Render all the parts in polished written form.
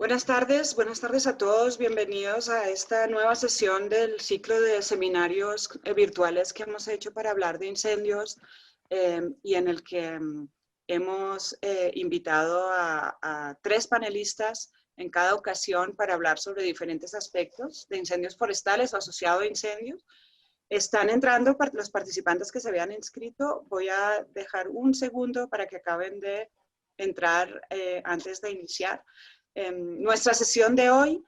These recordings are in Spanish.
Buenas tardes a todos. Bienvenidos a esta nueva sesión del ciclo de seminarios virtuales que hemos hecho para hablar de incendios y en el que hemos invitado a 3 panelistas en cada ocasión para hablar sobre diferentes aspectos de incendios forestales o asociados a incendios. Están entrando los participantes que se habían inscrito. Voy a dejar un segundo para que acaben de entrar antes de iniciar. Nuestra sesión de hoy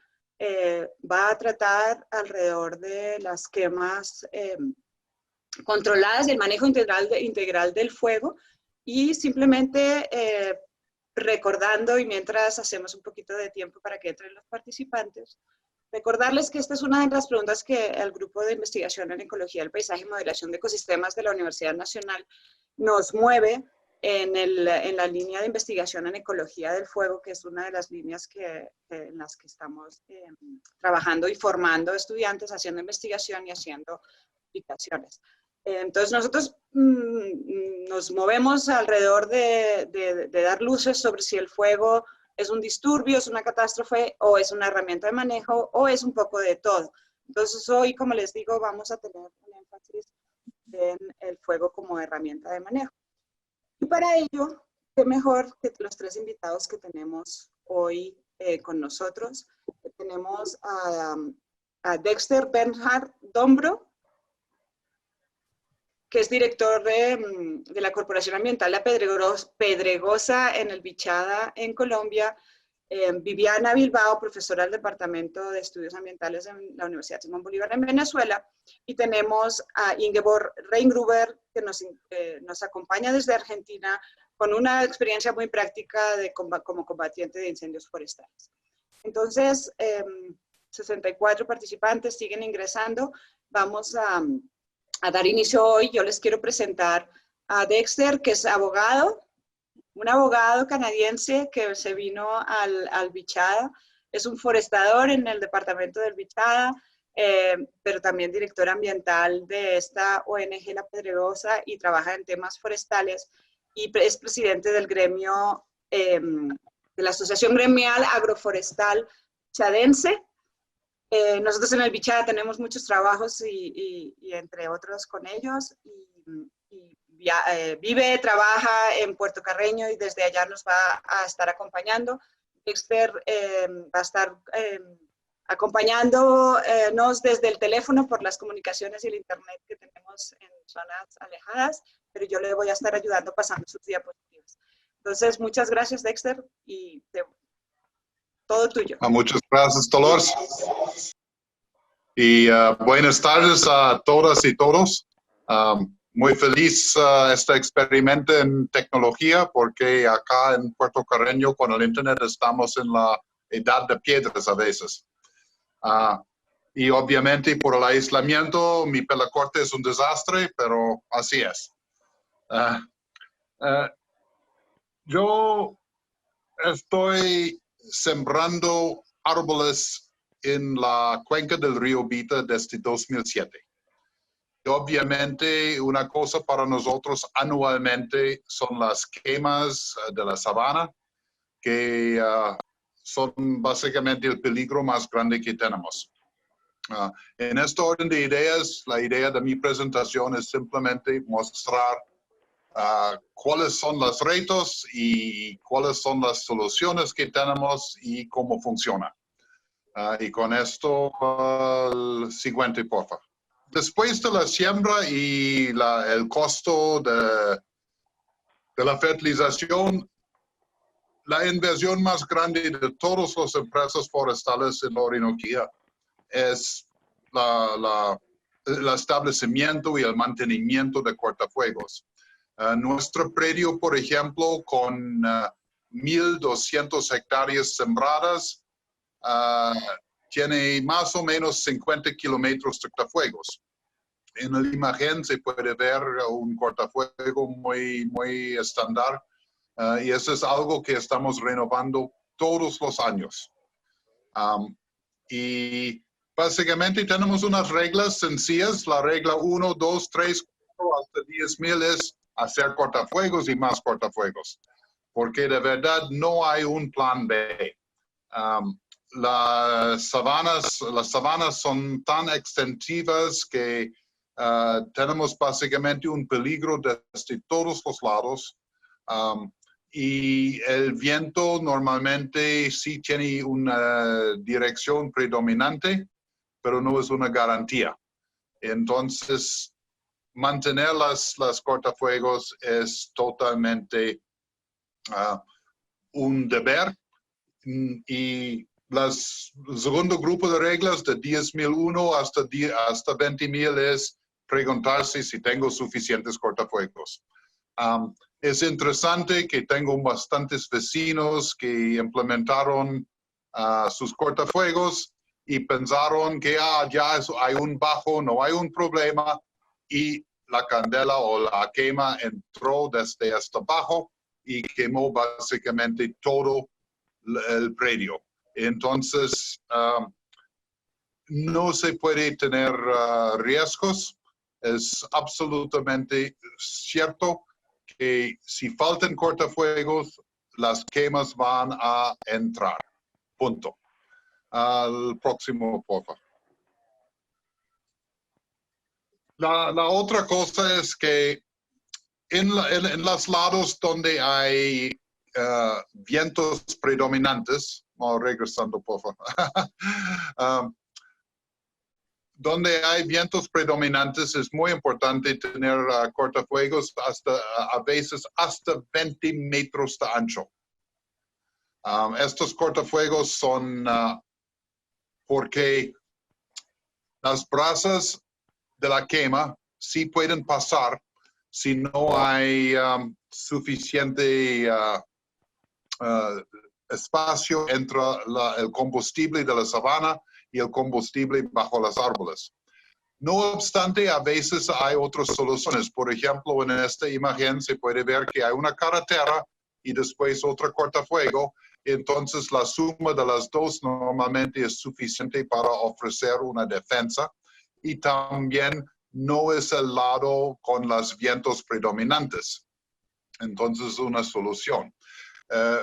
va a tratar alrededor de las quemas controladas y el manejo integral del fuego, y simplemente recordando, y mientras hacemos un poquito de tiempo para que entren los participantes, recordarles que esta es una de las preguntas que el Grupo de Investigación en Ecología del Paisaje y Modelación de Ecosistemas de la Universidad Nacional nos mueve en la línea de investigación en ecología del fuego, que es una de las líneas en las que estamos trabajando y formando estudiantes, haciendo investigación y haciendo aplicaciones. Entonces nosotros nos movemos alrededor de dar luces sobre si el fuego es un disturbio, es una catástrofe, o es una herramienta de manejo, o es un poco de todo. Entonces hoy, como les digo, vamos a tener un énfasis en el fuego como herramienta de manejo. Y para ello, qué mejor que los 3 invitados que tenemos hoy con nosotros. Tenemos a Dexter Bernhard Dombro, que es director de la Corporación Ambiental La Pedregosa en el Bichada, en Colombia. Viviana Bilbao, profesora del Departamento de Estudios Ambientales en la Universidad Simón Bolívar en Venezuela. Y tenemos a Ingeborg Reingruber, que nos acompaña desde Argentina con una experiencia muy práctica como combatiente de incendios forestales. Entonces, 64 participantes siguen ingresando. Vamos a dar inicio hoy. Yo les quiero presentar a Dexter, que es abogado, un abogado canadiense que se vino al Bichada. Es un forestador en el departamento del Bichada, pero también director ambiental de esta ONG La Pedregosa, y trabaja en temas forestales, y es presidente del gremio, de la Asociación Gremial Agroforestal Chadense. Nosotros en el Bichada tenemos muchos trabajos y entre otros con ellos, vive, trabaja en Puerto Carreño, y desde allá nos va a estar acompañando. Dexter va a estar acompañándonos desde el teléfono por las comunicaciones y el internet que tenemos en zonas alejadas, pero yo le voy a estar ayudando pasando sus diapositivas. Entonces, muchas gracias, Dexter, y todo tuyo. Muchas gracias, Dolores. Y buenas tardes a todas y todos. Muy feliz este experimento en tecnología, porque acá en Puerto Carreño con el internet estamos en la edad de piedras a veces. Y obviamente por el aislamiento mi pelo corte es un desastre, pero así es. Yo estoy sembrando árboles en la cuenca del río Bita desde 2007. Y obviamente una cosa para nosotros anualmente son las quemas de la sabana, que son básicamente el peligro más grande que tenemos. En este orden de ideas, la idea de mi presentación es simplemente mostrar cuáles son los retos y cuáles son las soluciones que tenemos y cómo funciona. Y con esto, el siguiente, por favor. Después de la siembra y el costo de la fertilización, la inversión más grande de todas las empresas forestales en la Orinoquía es el establecimiento y el mantenimiento de cortafuegos. Nuestro predio, por ejemplo, con 1,200 hectáreas sembradas, tiene más o menos 50 kilómetros de cortafuegos. En la imagen se puede ver un cortafuego muy estándar, y eso es algo que estamos renovando todos los años. Y básicamente tenemos unas reglas sencillas. La regla 1, 2, 3, 4, hasta 10,000 es hacer cortafuegos y más cortafuegos, porque de verdad no hay un plan B. Las sabanas son tan extensivas que tenemos básicamente un peligro desde todos los lados. Y el viento normalmente sí tiene una dirección predominante, pero no es una garantía. Entonces, mantener las cortafuegos es totalmente un deber. Y el segundo grupo de reglas de 10.001 hasta 20.000 es preguntarse si tengo suficientes cortafuegos. Es interesante que tengo bastantes vecinos que implementaron sus cortafuegos y pensaron que ya hay un bajo, no hay un problema, y la candela o la quema entró desde hasta abajo y quemó básicamente todo el predio. Entonces, no se puede tener riesgos. Es absolutamente cierto que si faltan cortafuegos, las quemas van a entrar. Punto. Al próximo, por favor. La otra cosa es que en los lados donde hay vientos predominantes, regresando por favor, donde hay vientos predominantes es muy importante tener cortafuegos a veces hasta 20 metros de ancho. Estos cortafuegos son porque las brasas de la quema sí pueden pasar si no hay suficiente espacio entre el combustible de la sabana y el combustible bajo los árboles. No obstante, a veces hay otras soluciones. Por ejemplo, en esta imagen se puede ver que hay una carretera y después otra cortafuego. Entonces, la suma de las dos normalmente es suficiente para ofrecer una defensa. Y también no es el lado con los vientos predominantes. Entonces, una solución.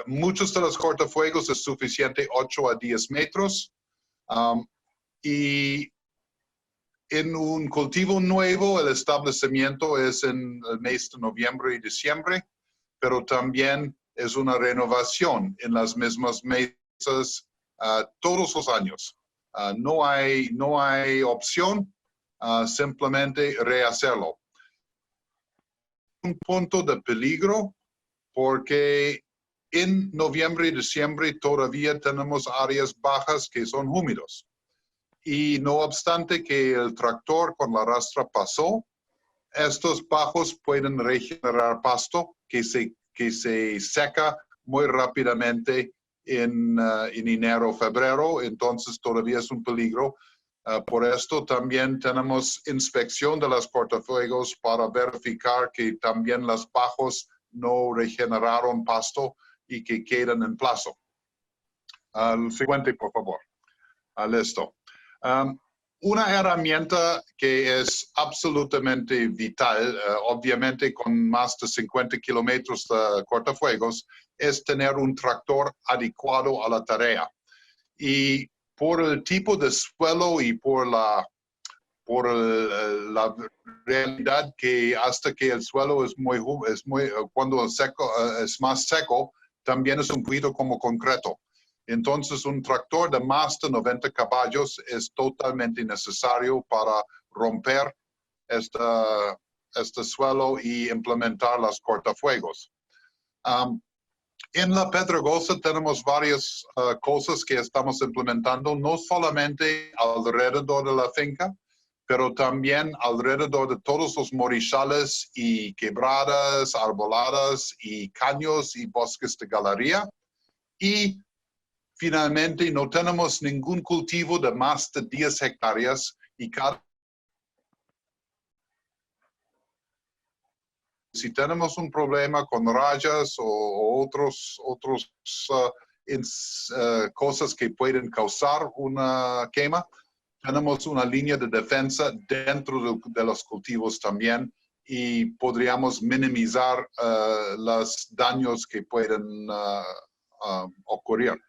Muchos de los cortafuegos es suficiente 8 a 10 metros. Y en un cultivo nuevo, el establecimiento es en el mes de noviembre y diciembre, pero también es una renovación en las mismas mesas todos los años. No hay opción, simplemente rehacerlo. Un punto de peligro porque en noviembre y diciembre todavía tenemos áreas bajas que son húmedos. Y no obstante que el tractor con la rastra pasó, estos bajos pueden regenerar pasto que se seca muy rápidamente en enero o febrero, entonces todavía es un peligro. Por esto también tenemos inspección de los cortafuegos para verificar que también los bajos no regeneraron pasto y que quedan en plazo. Al siguiente, por favor. Listo. Una herramienta que es absolutamente vital, obviamente con más de 50 kilómetros de cortafuegos, es tener un tractor adecuado a la tarea. Y por el tipo de suelo y por la realidad que hasta que el suelo es muy cuando es más seco, también es un poquito como concreto. Entonces, un tractor de más de 90 caballos es totalmente necesario para romper este suelo y implementar los cortafuegos. En la Pedregosa tenemos varias cosas que estamos implementando, no solamente alrededor de la finca, pero también alrededor de todos los morizales y quebradas, arboladas y caños y bosques de galería. Y finalmente, no tenemos ningún cultivo de más de 10 hectáreas y si tenemos un problema con rayas o otros cosas que pueden causar una quema, tenemos una línea de defensa dentro de los cultivos también y podríamos minimizar los daños que pueden ocurrir.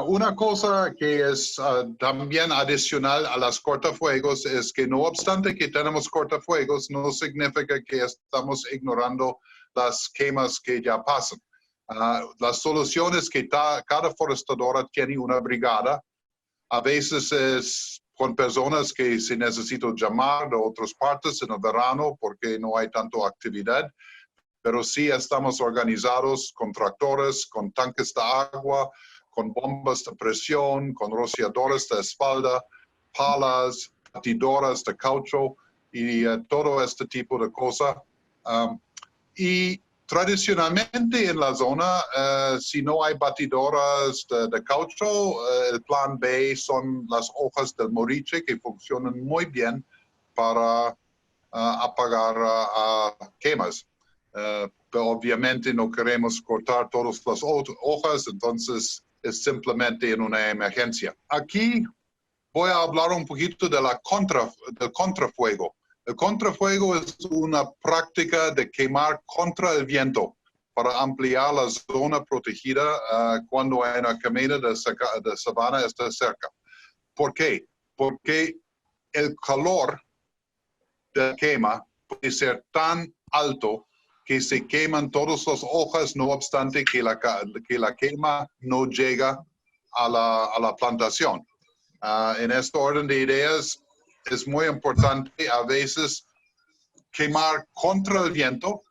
Una cosa que es también adicional a las cortafuegos es que no obstante que tenemos cortafuegos, no significa que estamos ignorando las quemas que ya pasan. La solución es que cada forestadora tiene una brigada. A veces es con personas que se necesitan llamar de otras partes en el verano porque no hay tanta actividad, pero sí estamos organizados con tractores, con tanques de agua, con bombas de presión, con rociadores de espalda, palas, batidoras de caucho y todo este tipo de cosas. Y tradicionalmente en la zona, si no hay batidoras de caucho, el plan B son las hojas del moriche que funcionan muy bien para apagar quemas. Pero obviamente no queremos cortar todas las hojas, entonces es simplemente en una emergencia. Aquí voy a hablar un poquito de del contrafuego. El contrafuego es una práctica de quemar contra el viento para ampliar la zona protegida cuando hay una camina de sabana está cerca. ¿Por qué? Porque el calor de la quema puede ser tan alto que se queman todas las hojas, no obstante que la quema no llega a la plantación. En este orden de ideas, es muy importante a veces quemar contra el viento,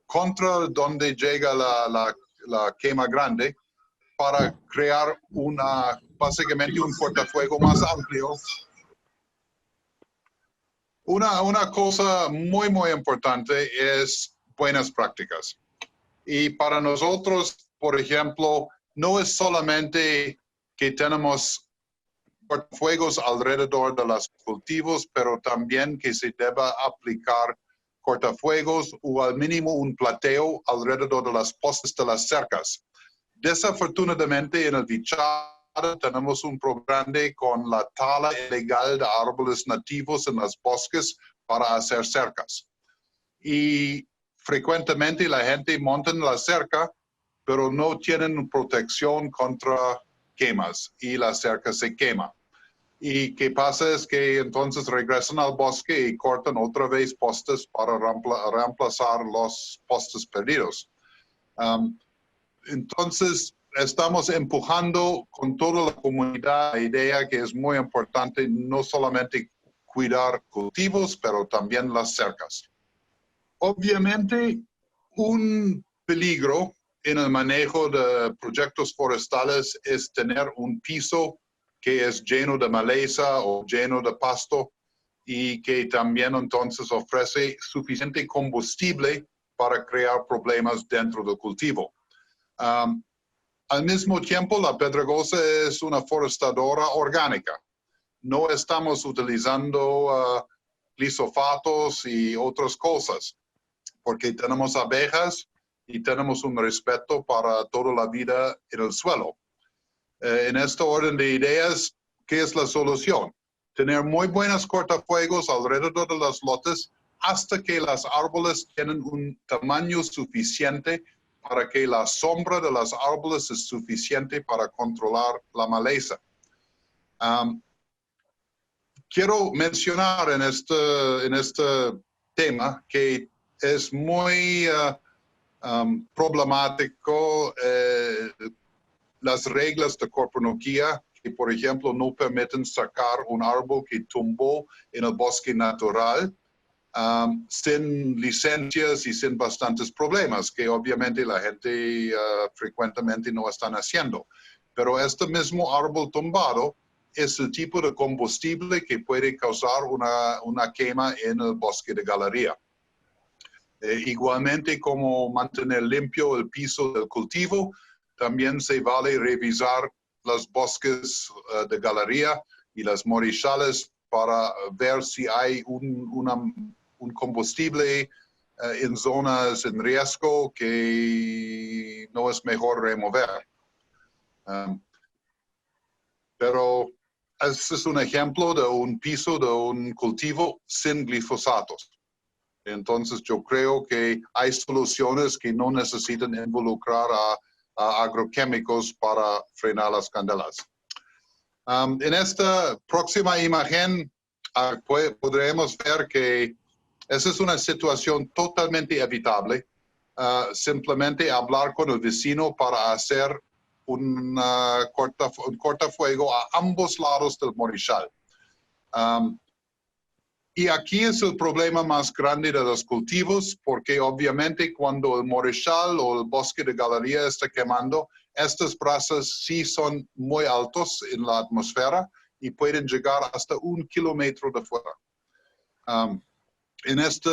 contra donde llega la quema grande, para crear básicamente un cortafuego más amplio. Una cosa muy, muy importante es buenas prácticas. Y para nosotros, por ejemplo, no es solamente que tenemos cortafuegos alrededor de los cultivos, pero también que se deba aplicar cortafuegos o al mínimo un plateo alrededor de las postes de las cercas. Desafortunadamente en el Vichada tenemos un problema con la tala ilegal de árboles nativos en los bosques para hacer cercas. Y frecuentemente la gente monta en la cerca, pero no tienen protección contra quemas y la cerca se quema. Y qué pasa es que entonces regresan al bosque y cortan otra vez postes para reemplazar los postes perdidos. Entonces, estamos empujando con toda la comunidad la idea que es muy importante no solamente cuidar cultivos, pero también las cercas. Obviamente, un peligro en el manejo de proyectos forestales es tener un piso que es lleno de maleza o lleno de pasto y que también entonces ofrece suficiente combustible para crear problemas dentro del cultivo. Al mismo tiempo, la pedregosa es una forestadora orgánica. No estamos utilizando glifosatos y otras cosas, porque tenemos abejas y tenemos un respeto para toda la vida en el suelo. En este orden de ideas, ¿qué es la solución? Tener muy buenos cortafuegos alrededor de los lotes hasta que los árboles tienen un tamaño suficiente para que la sombra de los árboles es suficiente para controlar la maleza. Quiero mencionar en este tema que es muy problemático las reglas de corponoquía que, por ejemplo, no permiten sacar un árbol que tumbó en el bosque natural sin licencias y sin bastantes problemas, que obviamente la gente frecuentemente no están haciendo. Pero este mismo árbol tumbado es el tipo de combustible que puede causar una quema en el bosque de galería. Igualmente, como mantener limpio el piso del cultivo, también se vale revisar los bosques de galería y las morichales para ver si hay un combustible en zonas en riesgo que no es mejor remover. Pero este es un ejemplo de un piso de un cultivo sin glifosatos. Entonces yo creo que hay soluciones que no necesitan involucrar agroquímicos para frenar las candelas. En esta próxima imagen podremos ver que esa es una situación totalmente evitable. Simplemente hablar con el vecino para hacer un cortafuego a ambos lados del Morichal. Y aquí es el problema más grande de los cultivos, porque obviamente cuando el Morichal o el bosque de galería está quemando, estas brasas sí son muy altos en la atmósfera y pueden llegar hasta 1 kilómetro de fuera. En este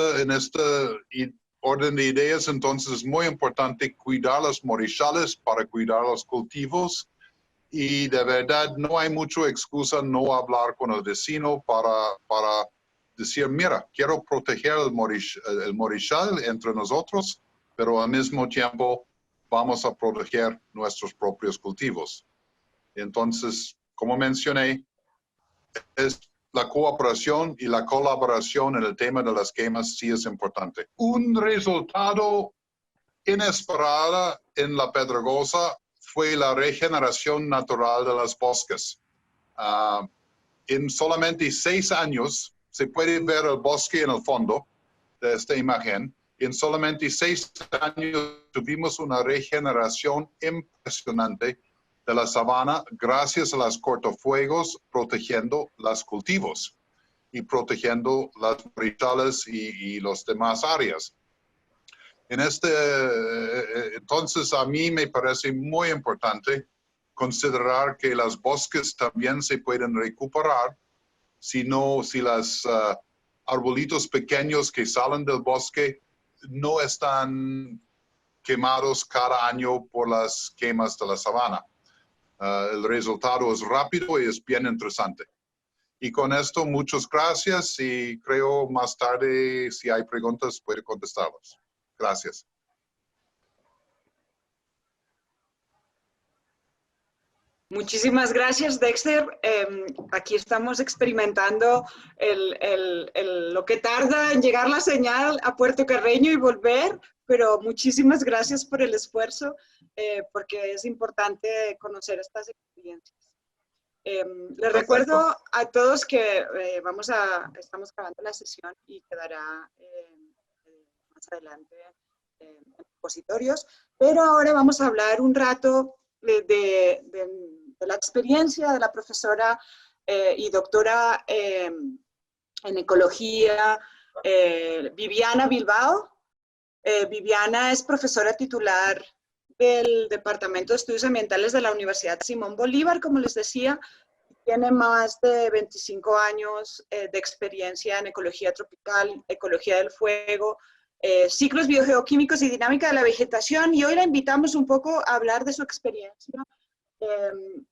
orden de ideas, entonces, es muy importante cuidar los morichales para cuidar los cultivos. Y de verdad, no hay mucha excusa no hablar con el vecino para decir, mira, quiero proteger el morichal entre nosotros, pero al mismo tiempo vamos a proteger nuestros propios cultivos. Entonces, como mencioné, es la cooperación y la colaboración en el tema de las quemas sí es importante. Un resultado inesperado en la Pedregosa fue la regeneración natural de los bosques. En solamente 6 años, se puede ver el bosque en el fondo de esta imagen. En solamente 6 años tuvimos una regeneración impresionante de la sabana gracias a los cortafuegos protegiendo los cultivos y protegiendo las morichales y las demás áreas. Entonces, a mí me parece muy importante considerar que los bosques también se pueden recuperar si los arbolitos pequeños que salen del bosque no están quemados cada año por las quemas de la sabana. El resultado es rápido y es bien interesante. Y con esto, muchas gracias y creo más tarde, si hay preguntas, puedo contestarlas. Gracias. Muchísimas gracias, Dexter. Aquí estamos experimentando lo que tarda en llegar la señal a Puerto Carreño y volver, pero muchísimas gracias por el esfuerzo, porque es importante conocer estas experiencias. Les recuerdo a todos que estamos grabando la sesión y quedará más adelante en repositorios, pero ahora vamos a hablar un rato de la experiencia de la profesora y doctora en ecología, Viviana Bilbao. Viviana es profesora titular del Departamento de Estudios Ambientales de la Universidad Simón Bolívar, como les decía. Tiene más de 25 años de experiencia en ecología tropical, ecología del fuego, ciclos biogeoquímicos y dinámica de la vegetación, y hoy la invitamos un poco a hablar de su experiencia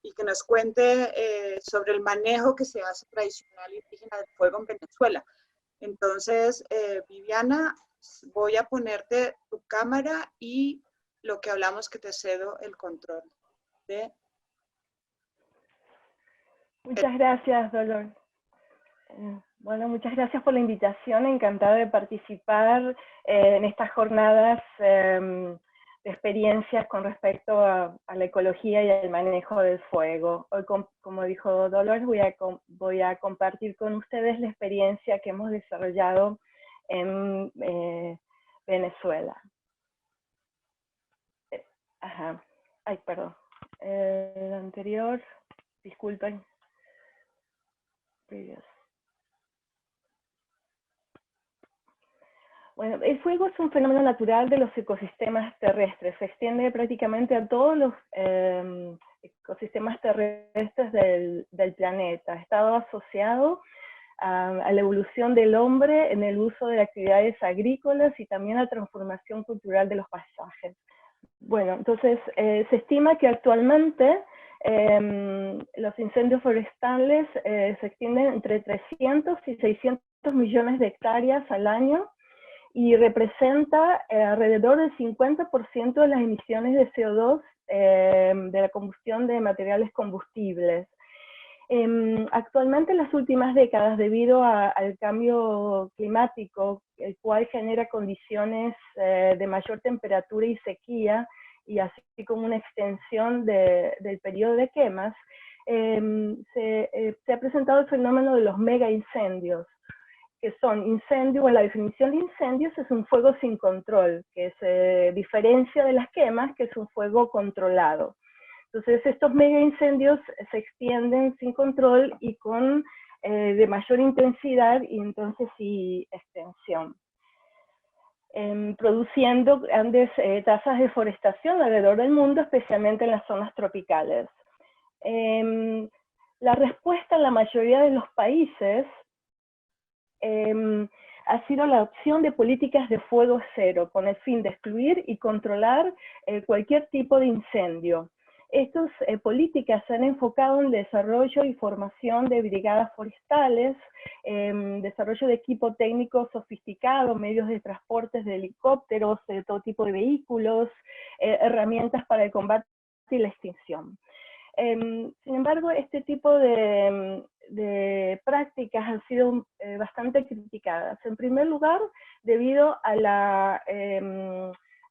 y que nos cuente sobre el manejo que se hace tradicional indígena del fuego en Venezuela. Entonces, Viviana, voy a ponerte tu cámara y lo que hablamos que te cedo el control de... Muchas gracias, Dolor. Bueno, muchas gracias por la invitación. Encantada de participar en estas jornadas de experiencias con respecto a la ecología y al manejo del fuego. Hoy, como dijo Dolores, voy a compartir con ustedes la experiencia que hemos desarrollado en Venezuela. Ay, perdón. El anterior, disculpen. Bueno, el fuego es un fenómeno natural de los ecosistemas terrestres. Se extiende prácticamente a todos los ecosistemas terrestres del planeta. Ha estado asociado a la evolución del hombre en el uso de actividades agrícolas y también a la transformación cultural de los paisajes. Bueno, entonces se estima que actualmente los incendios forestales se extienden entre 300 y 600 millones de hectáreas al año y representa alrededor del 50% de las emisiones de CO2 de la combustión de materiales combustibles. Actualmente en las últimas décadas, debido al cambio climático, el cual genera condiciones de mayor temperatura y sequía, y así como una extensión del periodo de quemas, se ha presentado el fenómeno de los mega incendios, que son incendios, la definición de incendios es un fuego sin control, que se diferencia de las quemas, que es un fuego controlado. Entonces estos mega incendios se extienden sin control y con de mayor intensidad y entonces sí extensión, produciendo grandes tasas de deforestación alrededor del mundo, especialmente en las zonas tropicales. La respuesta en la mayoría de los países ha sido la opción de políticas de fuego cero, con el fin de excluir y controlar cualquier tipo de incendio. Estas políticas se han enfocado en desarrollo y formación de brigadas forestales, desarrollo de equipo técnico sofisticado, medios de transportes de helicópteros, de todo tipo de vehículos, herramientas para el combate y la extinción. Sin embargo, este tipo de prácticas han sido bastante criticadas. En primer lugar, debido a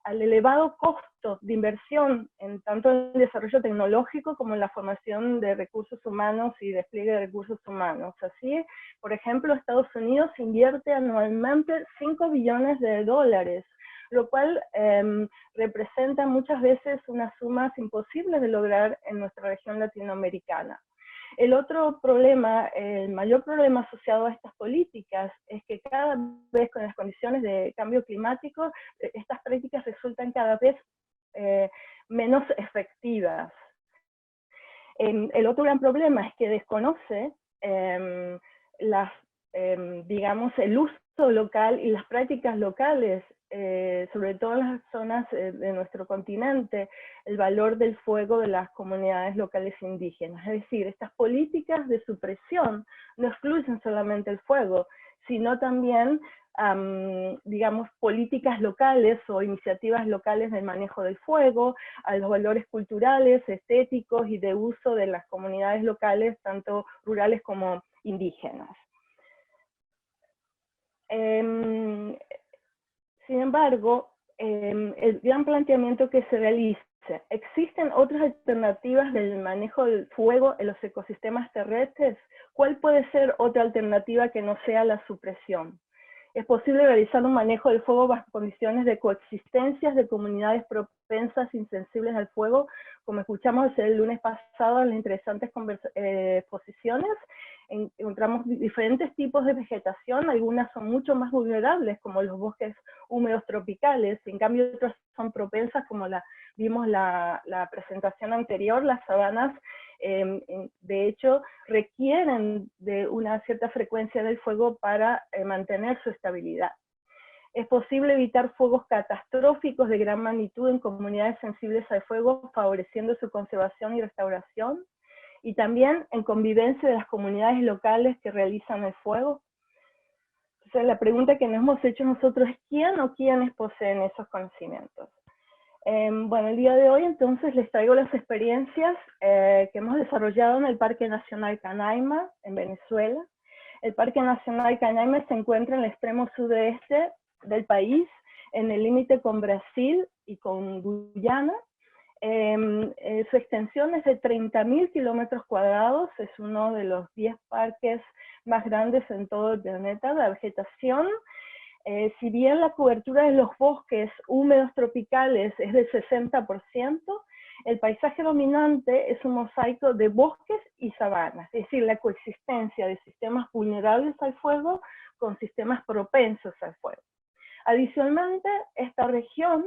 al elevado costo de inversión tanto en el desarrollo tecnológico como en la formación de recursos humanos y despliegue de recursos humanos. Así, por ejemplo, Estados Unidos invierte anualmente $5 billones, lo cual representa muchas veces unas sumas imposibles de lograr en nuestra región latinoamericana. El otro problema, el mayor problema asociado a estas políticas es que cada vez con las condiciones de cambio climático, estas prácticas resultan cada vez menos efectivas. El otro gran problema es que desconoce digamos, el uso local y las prácticas locales, sobre todo en las zonas de nuestro continente, el valor del fuego de las comunidades locales indígenas. Es decir, estas políticas de supresión no excluyen solamente el fuego, sino también, digamos, políticas locales o iniciativas locales del manejo del fuego, a los valores culturales, estéticos y de uso de las comunidades locales, tanto rurales como indígenas. Sin embargo, el gran planteamiento que se realiza, ¿existen otras alternativas del manejo del fuego en los ecosistemas terrestres? ¿Cuál puede ser otra alternativa que no sea la supresión? ¿Es posible realizar un manejo del fuego bajo condiciones de coexistencias de comunidades propensas, insensibles al fuego? Como escuchamos el lunes pasado en las interesantes exposiciones, encontramos diferentes tipos de vegetación, algunas son mucho más vulnerables, como los bosques húmedos tropicales, en cambio otras son propensas, como vimos la presentación anterior, las sabanas, de hecho, requieren de una cierta frecuencia del fuego para mantener su estabilidad. Es posible evitar fuegos catastróficos de gran magnitud en comunidades sensibles al fuego, favoreciendo su conservación y restauración, y también en convivencia de las comunidades locales que realizan el fuego. Entonces, la pregunta que nos hemos hecho nosotros es ¿quién o quiénes poseen esos conocimientos? Bueno, el día de hoy entonces les traigo las experiencias que hemos desarrollado en el Parque Nacional Canaima, en Venezuela. El Parque Nacional Canaima se encuentra en el extremo sudeste del país, en el límite con Brasil y con Guyana. Su extensión es de 30.000 kilómetros cuadrados, es uno de los 10 parques más grandes en todo el planeta. La vegetación, si bien la cobertura de los bosques húmedos tropicales es del 60%, el paisaje dominante es un mosaico de bosques y sabanas, es decir, la coexistencia de sistemas vulnerables al fuego con sistemas propensos al fuego. Adicionalmente, esta región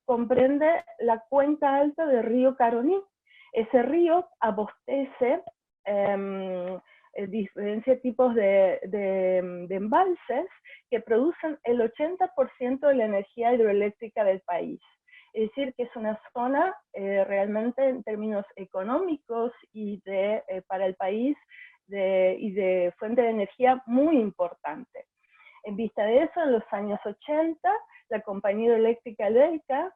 comprende la cuenca alta del río Caroní. Ese río abastece diferentes tipos de embalses que producen el 80% de la energía hidroeléctrica del país. Es decir, que es una zona realmente en términos económicos y para el país y de fuente de energía muy importante. En vista de eso, en los años 80, la compañía hidroeléctrica EDELCA,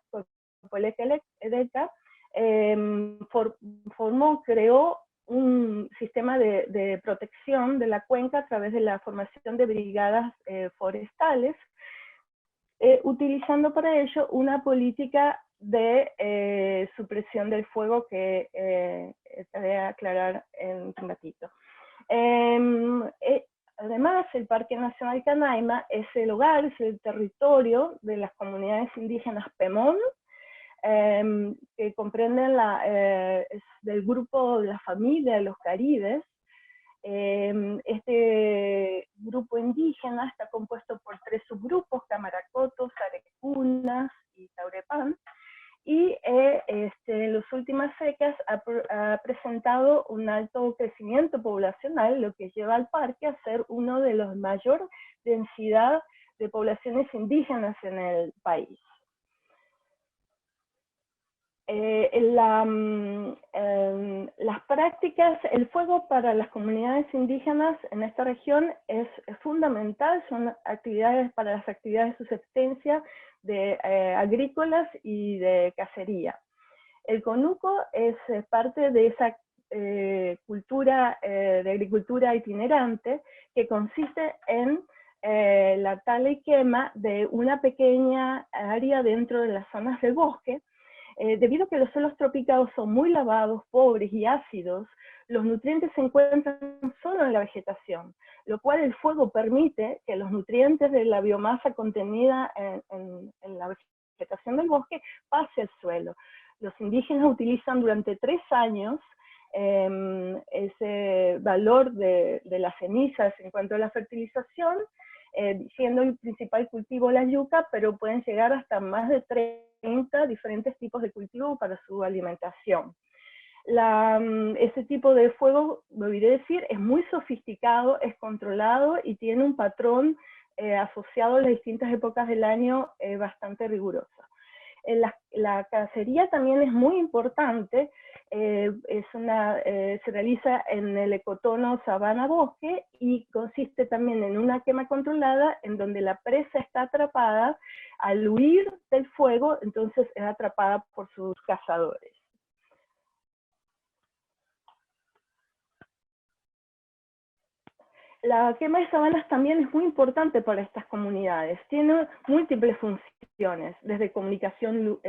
creó un sistema de protección de la cuenca a través de la formación de brigadas forestales, utilizando para ello una política de supresión del fuego que te voy a aclarar en un ratito. Además, el Parque Nacional Canaima es el hogar, es el territorio de las comunidades indígenas Pemón, que comprenden del grupo de la familia de los Caribes. Este grupo indígena está compuesto por 3 subgrupos: Camaracotos, Arecunas y Taurepán, y en las últimas décadas ha presentado un alto crecimiento poblacional, lo que lleva al parque a ser uno de los mayor densidad de poblaciones indígenas en el país. Las prácticas, el fuego para las comunidades indígenas en esta región es fundamental, son actividades para las actividades de subsistencia agrícolas y de cacería. El conuco es parte de esa cultura de agricultura itinerante que consiste en la tala y quema de una pequeña área dentro de las zonas del bosque. Debido a que los suelos tropicados son muy lavados, pobres y ácidos, los nutrientes se encuentran solo en la vegetación, lo cual el fuego permite que los nutrientes de la biomasa contenida en la vegetación del bosque pase al suelo. Los indígenas utilizan durante 3 años ese valor de las cenizas en cuanto a la fertilización, siendo el principal cultivo la yuca, pero pueden llegar hasta más de 30 diferentes tipos de cultivo para su alimentación. Ese tipo de fuego, me olvidé decir, es muy sofisticado, es controlado y tiene un patrón asociado a las distintas épocas del año bastante riguroso. La cacería también es muy importante, se realiza en el ecotono sabana-bosque y consiste también en una quema controlada en donde la presa está atrapada, al huir del fuego, entonces es atrapada por sus cazadores. La quema de sabanas también es muy importante para estas comunidades. Tiene múltiples funciones, desde comunicación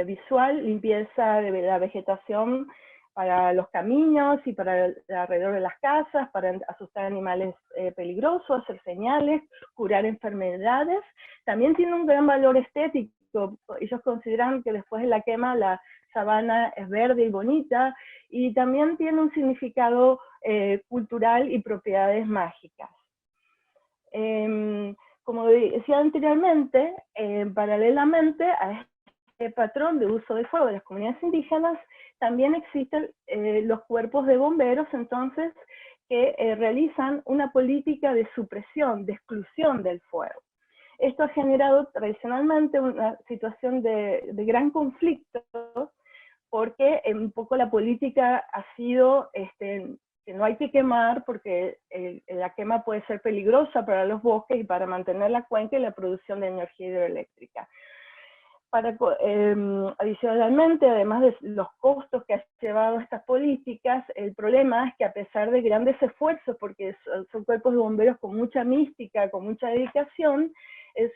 visual, limpieza de la vegetación para los caminos y para alrededor de las casas, para asustar animales peligrosos, hacer señales, curar enfermedades. También tiene un gran valor estético. Ellos consideran que después de la quema la sabana es verde y bonita, y también tiene un significado cultural y propiedades mágicas. Como decía anteriormente, paralelamente a este patrón de uso de fuego de las comunidades indígenas, también existen los cuerpos de bomberos, entonces, que realizan una política de supresión, de exclusión del fuego. Esto ha generado tradicionalmente una situación de gran conflicto, porque un poco la política ha sido que no hay que quemar porque la quema puede ser peligrosa para los bosques y para mantener la cuenca y la producción de energía hidroeléctrica. Adicionalmente, además de los costos que ha llevado estas políticas, el problema es que a pesar de grandes esfuerzos, porque son cuerpos de bomberos con mucha mística, con mucha dedicación,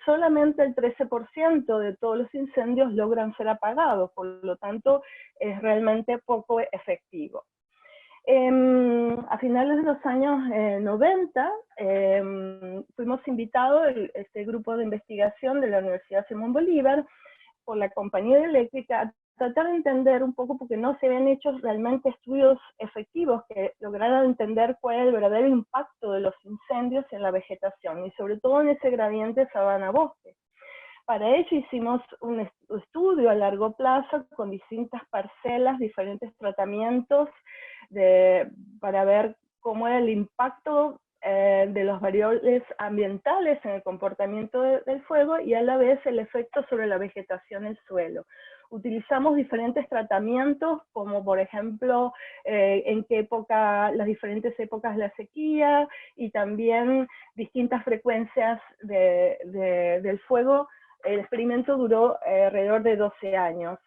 solamente el 13% de todos los incendios logran ser apagados, por lo tanto es realmente poco efectivo. A finales de los años 90 fuimos invitados, este grupo de investigación de la Universidad Simón Bolívar, por la compañía eléctrica, a tratar de entender un poco, porque no se habían hecho realmente estudios efectivos que lograran entender cuál es el verdadero impacto de los incendios en la vegetación, y sobre todo en ese gradiente sabana-bosque. Para ello hicimos un estudio a largo plazo con distintas parcelas, diferentes tratamientos, para ver cómo era el impacto de los variables ambientales en el comportamiento del fuego y a la vez el efecto sobre la vegetación en el suelo. Utilizamos diferentes tratamientos, como por ejemplo en qué época, las diferentes épocas de la sequía, y también distintas frecuencias del fuego. El experimento duró alrededor de 12 años.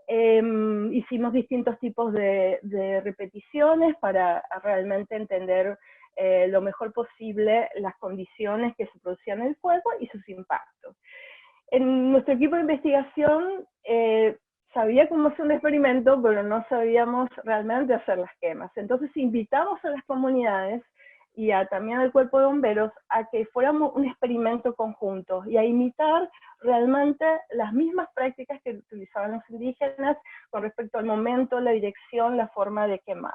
Hicimos distintos tipos de repeticiones para realmente entender lo mejor posible las condiciones que se producían en el fuego y sus impactos. En nuestro equipo de investigación sabía cómo hacer un experimento, pero no sabíamos realmente hacer las quemas. Entonces invitamos a las comunidades y también al cuerpo de bomberos a que fuéramos un experimento conjunto y a imitar realmente las mismas prácticas que utilizaban los indígenas con respecto al momento, la dirección, la forma de quemar.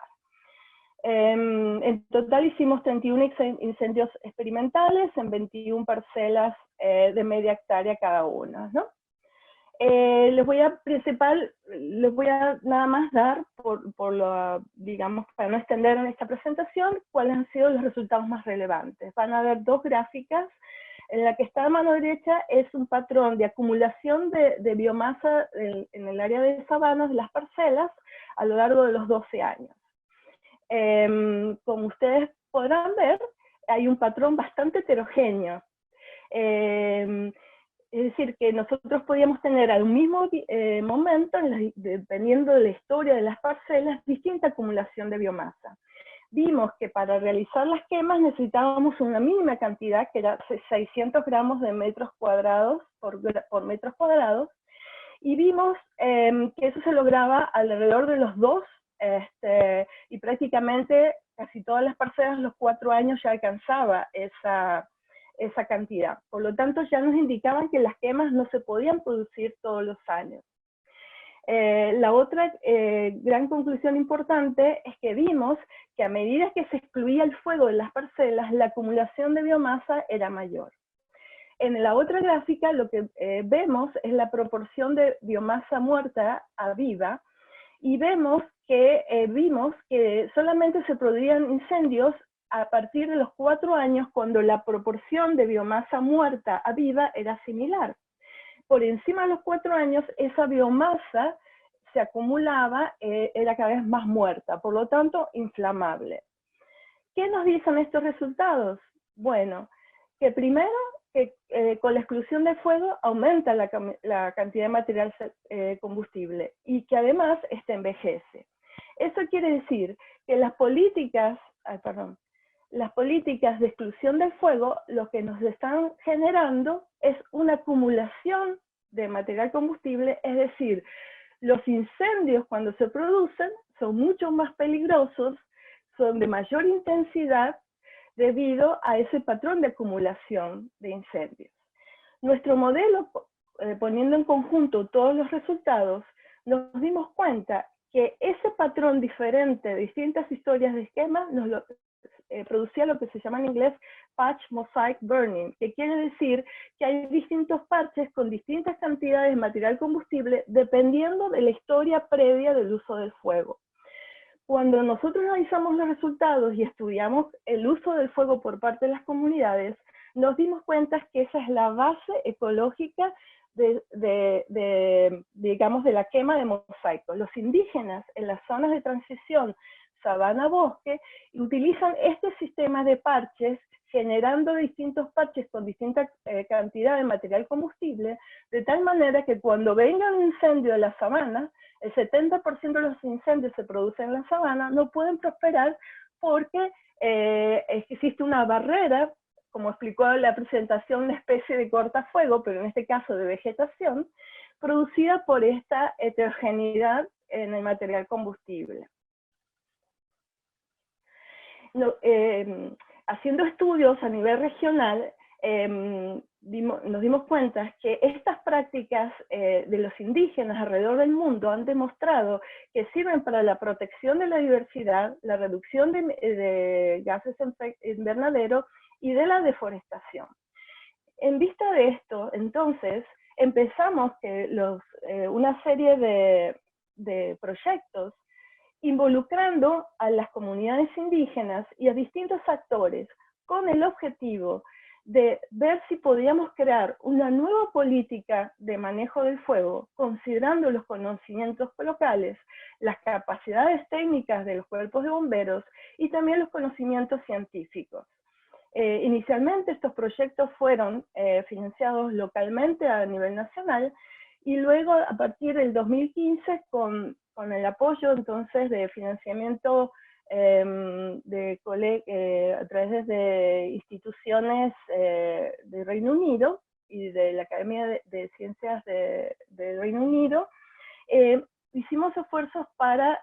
En total hicimos 31 incendios experimentales en 21 parcelas de media hectárea cada una, ¿no? Les voy a nada más dar, digamos, para no extender en esta presentación, cuáles han sido los resultados más relevantes. Van a haber dos gráficas. En la que está a mano derecha es un patrón de acumulación de biomasa en el área de sabanas de las parcelas a lo largo de los 12 años. Como ustedes podrán ver, hay un patrón bastante heterogéneo. Es decir, que nosotros podíamos tener al mismo momento, dependiendo de la historia de las parcelas, distinta acumulación de biomasa. Vimos que para realizar las quemas necesitábamos una mínima cantidad, que era 600 gramos de metros cuadrados por metros cuadrados, y vimos que eso se lograba alrededor de los 2, y prácticamente casi todas las parcelas los 4 años ya alcanzaba esa cantidad. Por lo tanto, ya nos indicaban que las quemas no se podían producir todos los años. La otra gran conclusión importante es que vimos que a medida que se excluía el fuego de las parcelas, la acumulación de biomasa era mayor. En la otra gráfica lo que vemos es la proporción de biomasa muerta a viva, y vimos que solamente se producían incendios a partir de los 4 años, cuando la proporción de biomasa muerta a viva era similar. Por encima de los 4 años, esa biomasa se acumulaba, era cada vez más muerta, por lo tanto, inflamable. ¿Qué nos dicen estos resultados? Bueno, que primero, que con la exclusión de fuego aumenta la cantidad de material combustible, y que además envejece. Eso quiere decir que las políticas de exclusión del fuego lo que nos están generando es una acumulación de material combustible, es decir, los incendios cuando se producen son mucho más peligrosos, son de mayor intensidad debido a ese patrón de acumulación de incendios. Nuestro modelo, poniendo en conjunto todos los resultados, nos dimos cuenta que ese patrón diferente de distintas historias de esquemas producía lo que se llama en inglés patch mosaic burning, que quiere decir que hay distintos parches con distintas cantidades de material combustible dependiendo de la historia previa del uso del fuego. Cuando nosotros analizamos los resultados y estudiamos el uso del fuego por parte de las comunidades, nos dimos cuenta que esa es la base ecológica digamos, de la quema de mosaicos. Los indígenas en las zonas de transición sabana-bosque utilizan este sistema de parches, generando distintos parches con distinta cantidad de material combustible, de tal manera que cuando venga un incendio de la sabana, el 70% de los incendios se producen en la sabana, no pueden prosperar porque existe una barrera, como explicó en la presentación, una especie de cortafuego, pero en este caso de vegetación, producida por esta heterogeneidad en el material combustible. Haciendo estudios a nivel regional, nos dimos cuenta que estas prácticas de los indígenas alrededor del mundo han demostrado que sirven para la protección de la diversidad, la reducción de gases invernadero y de la deforestación. En vista de esto, entonces, empezamos una serie de proyectos involucrando a las comunidades indígenas y a distintos actores con el objetivo de ver si podíamos crear una nueva política de manejo del fuego, considerando los conocimientos locales, las capacidades técnicas de los cuerpos de bomberos y también los conocimientos científicos. Inicialmente estos proyectos fueron financiados localmente a nivel nacional, y luego a partir del 2015 con el apoyo entonces de financiamiento a través de instituciones de Reino Unido y de la Academia de Ciencias de Reino Unido, hicimos esfuerzos para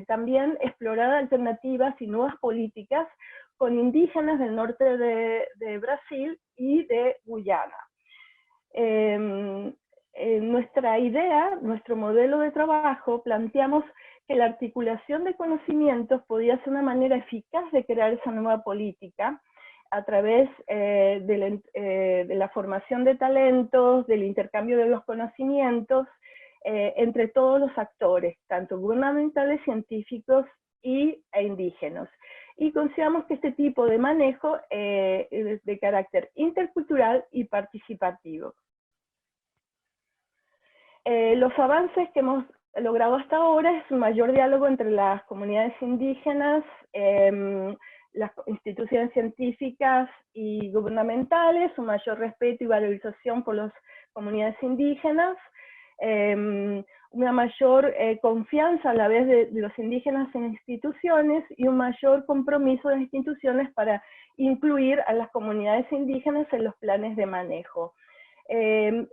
también explorar alternativas y nuevas políticas con indígenas del norte de Brasil y de Guyana. Nuestra idea, nuestro modelo de trabajo, planteamos que la articulación de conocimientos podía ser una manera eficaz de crear esa nueva política a través de la formación de talentos, del intercambio de los conocimientos entre todos los actores, tanto gubernamentales, científicos e indígenas. Y consideramos que este tipo de manejo es de carácter intercultural y participativo. Los avances que hemos logrado hasta ahora es un mayor diálogo entre las comunidades indígenas, las instituciones científicas y gubernamentales, un mayor respeto y valorización por las comunidades indígenas, una mayor confianza a la vez de los indígenas en instituciones y un mayor compromiso de las instituciones para incluir a las comunidades indígenas en los planes de manejo. En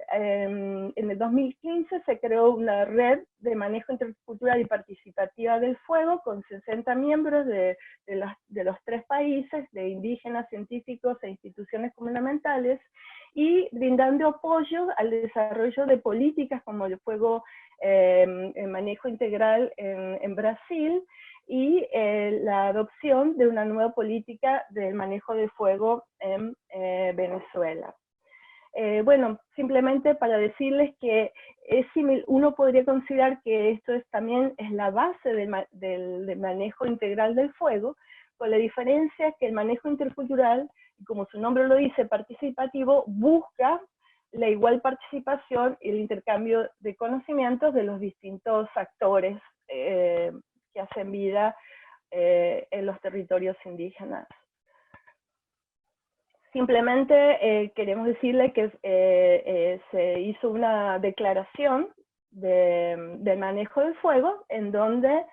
el 2015 se creó una red de manejo intercultural y participativa del fuego con 60 miembros de los 3 países, de indígenas, científicos e instituciones gubernamentales, y brindando apoyo al desarrollo de políticas como el fuego, el manejo integral en Brasil, y la adopción de una nueva política del manejo de fuego en Venezuela. Bueno, simplemente para decirles que uno podría considerar que esto también es la base del manejo integral del fuego, con la diferencia que el manejo intercultural, como su nombre lo dice, participativo, busca la igual participación y el intercambio de conocimientos de los distintos actores que hacen vida en los territorios indígenas. Simplemente queremos decirle que se hizo una declaración de manejo del fuego en donde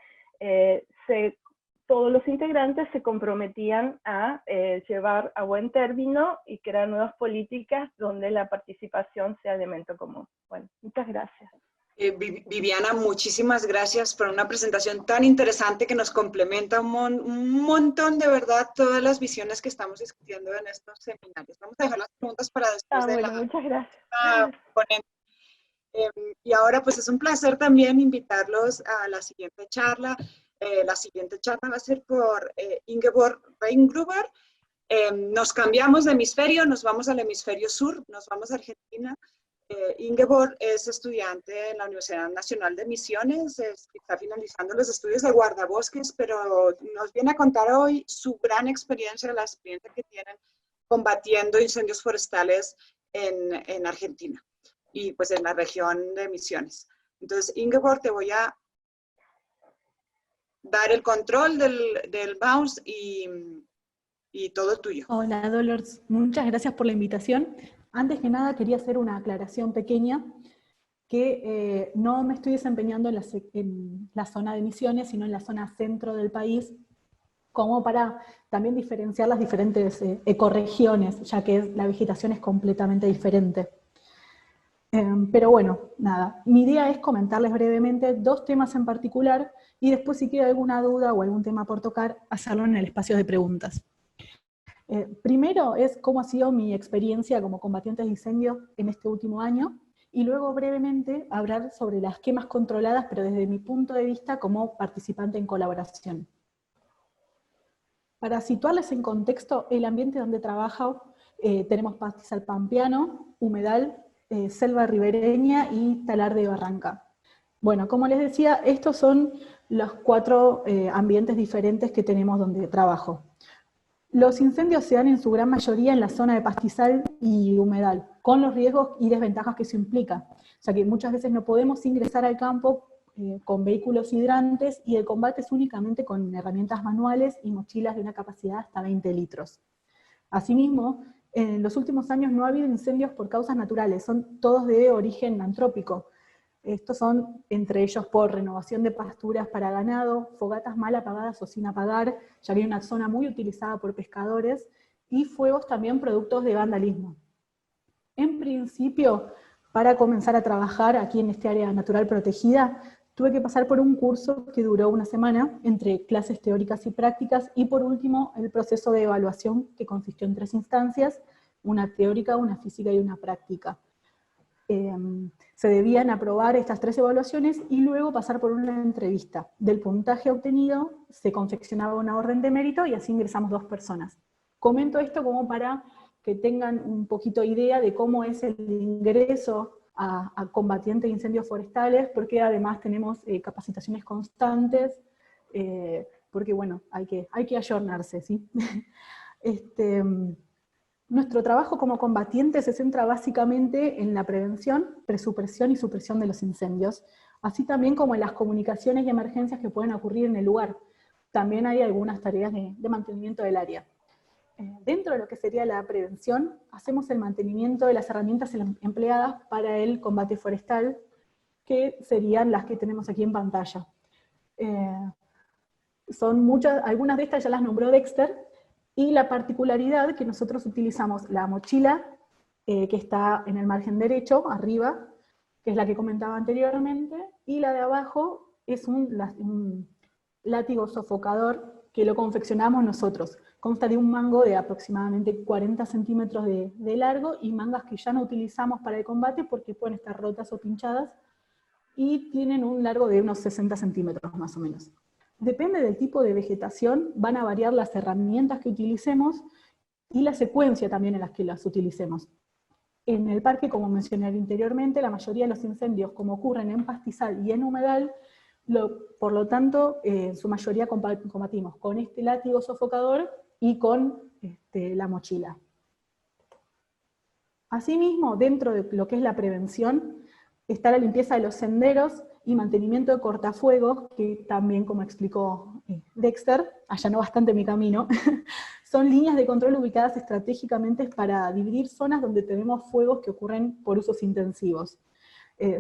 todos los integrantes se comprometían a llevar a buen término y crear nuevas políticas donde la participación sea elemento común. Bueno, muchas gracias. Viviana, muchísimas gracias por una presentación tan interesante que nos complementa un montón, de verdad, todas las visiones que estamos discutiendo en estos seminarios. Vamos a dejar las preguntas para después de bueno, muchas gracias. ponente. Y ahora pues es un placer también invitarlos a la siguiente charla. La siguiente charla va a ser por Ingeborg Reingruber. Nos cambiamos de hemisferio, nos vamos al hemisferio sur, nos vamos a Argentina. Ingeborg es estudiante en la Universidad Nacional de Misiones, está finalizando los estudios de guardabosques, pero nos viene a contar hoy su gran experiencia, la experiencia que tienen combatiendo incendios forestales en Argentina y pues en la región de Misiones. Entonces, Ingeborg, te voy a dar el control del mouse y todo tuyo. Hola Dolores, muchas gracias por la invitación. Antes que nada quería hacer una aclaración pequeña, que no me estoy desempeñando en la zona de Misiones, sino en la zona centro del país, como para también diferenciar las diferentes ecorregiones, ya que la vegetación es completamente diferente. Pero bueno, nada, mi idea es comentarles brevemente 2 temas en particular, y después si queda alguna duda o algún tema por tocar, hacerlo en el espacio de preguntas. Primero es cómo ha sido mi experiencia como combatiente de incendios en este último año, y luego brevemente hablar sobre las quemas controladas, pero desde mi punto de vista como participante en colaboración. Para situarles en contexto, el ambiente donde trabajo, tenemos pastizal pampeano, humedal, selva ribereña y talar de barranca. Bueno, como les decía, estos son los 4 ambientes diferentes que tenemos donde trabajo. Los incendios se dan en su gran mayoría en la zona de pastizal y humedal, con los riesgos y desventajas que eso implica. O sea que muchas veces no podemos ingresar al campo con vehículos hidrantes, y el combate es únicamente con herramientas manuales y mochilas de una capacidad hasta 20 litros. Asimismo, en los últimos años no ha habido incendios por causas naturales, son todos de origen antrópico. Estos son, entre ellos, por renovación de pasturas para ganado, fogatas mal apagadas o sin apagar, ya que hay una zona muy utilizada por pescadores, y fuegos también productos de vandalismo. En principio, para comenzar a trabajar aquí en este área natural protegida, tuve que pasar por un curso que duró una semana, entre clases teóricas y prácticas, y por último, el proceso de evaluación, que consistió en 3 instancias, una teórica, una física y una práctica. Se debían aprobar estas 3 evaluaciones y luego pasar por una entrevista. Del puntaje obtenido se confeccionaba una orden de mérito y así ingresamos 2 personas. Comento esto como para que tengan un poquito idea de cómo es el ingreso a combatiente de incendios forestales, porque además tenemos capacitaciones constantes, porque bueno, hay que ayornarse, ¿sí? Nuestro trabajo como combatiente se centra básicamente en la prevención, presupresión y supresión de los incendios, así también como en las comunicaciones y emergencias que pueden ocurrir en el lugar. También hay algunas tareas de mantenimiento del área. Dentro de lo que sería la prevención, hacemos el mantenimiento de las herramientas empleadas para el combate forestal, que serían las que tenemos aquí en pantalla. Son muchas, algunas de estas ya las nombró Dexter, y la particularidad que nosotros utilizamos la mochila, que está en el margen derecho, arriba, que es la que comentaba anteriormente, y la de abajo es un látigo sofocador que lo confeccionamos nosotros. Consta de un mango de aproximadamente 40 centímetros de largo, y mangas que ya no utilizamos para el combate porque pueden estar rotas o pinchadas, y tienen un largo de unos 60 centímetros más o menos. Depende del tipo de vegetación, van a variar las herramientas que utilicemos y la secuencia también en las que las utilicemos. En el parque, como mencioné anteriormente, la mayoría de los incendios, como ocurren en pastizal y en humedal, por lo tanto, en su mayoría combatimos con este látigo sofocador y con la mochila. Asimismo, dentro de lo que es la prevención, está la limpieza de los senderos y mantenimiento de cortafuegos, que también, como explicó Dexter, allanó bastante mi camino. Son líneas de control ubicadas estratégicamente para dividir zonas donde tenemos fuegos que ocurren por usos intensivos.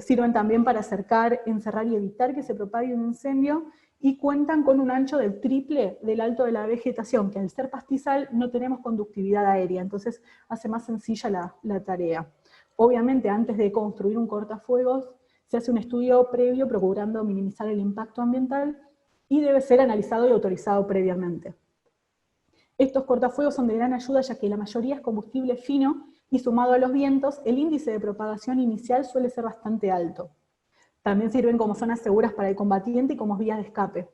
Sirven también para acercar, encerrar y evitar que se propague un incendio, y cuentan con un ancho del triple del alto de la vegetación, que al ser pastizal no tenemos conductividad aérea, entonces hace más sencilla la tarea. Obviamente, antes de construir un cortafuegos, se hace un estudio previo procurando minimizar el impacto ambiental, y debe ser analizado y autorizado previamente. Estos cortafuegos son de gran ayuda, ya que la mayoría es combustible fino, y sumado a los vientos, el índice de propagación inicial suele ser bastante alto. También sirven como zonas seguras para el combatiente y como vías de escape.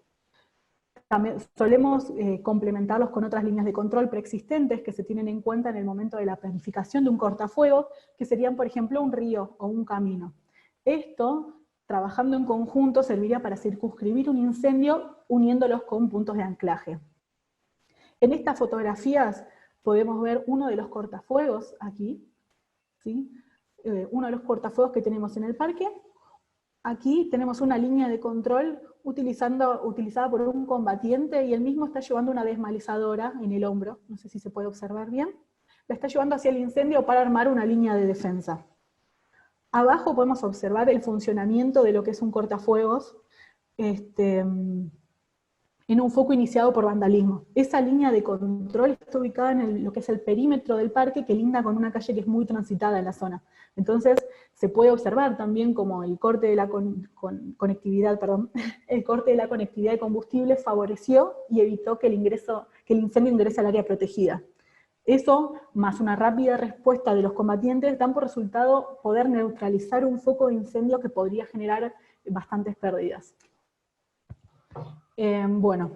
También solemos complementarlos con otras líneas de control preexistentes que se tienen en cuenta en el momento de la planificación de un cortafuegos, que serían, por ejemplo, un río o un camino. Esto, trabajando en conjunto, serviría para circunscribir un incendio uniéndolos con puntos de anclaje. En estas fotografías podemos ver uno de los cortafuegos aquí, ¿sí? Uno de los cortafuegos que tenemos en el parque. Aquí tenemos una línea de control utilizada por un combatiente, y él mismo está llevando una desmalizadora en el hombro, no sé si se puede observar bien. La está llevando hacia el incendio para armar una línea de defensa. Abajo podemos observar el funcionamiento de lo que es un cortafuegos, en un foco iniciado por vandalismo. Esa línea de control está ubicada en lo que es el perímetro del parque, que linda con una calle que es muy transitada en la zona. Entonces, se puede observar también como el corte de la conectividad de combustible favoreció y evitó que el incendio ingrese al área protegida. Eso, más una rápida respuesta de los combatientes, dan por resultado poder neutralizar un foco de incendio que podría generar bastantes pérdidas. Bueno,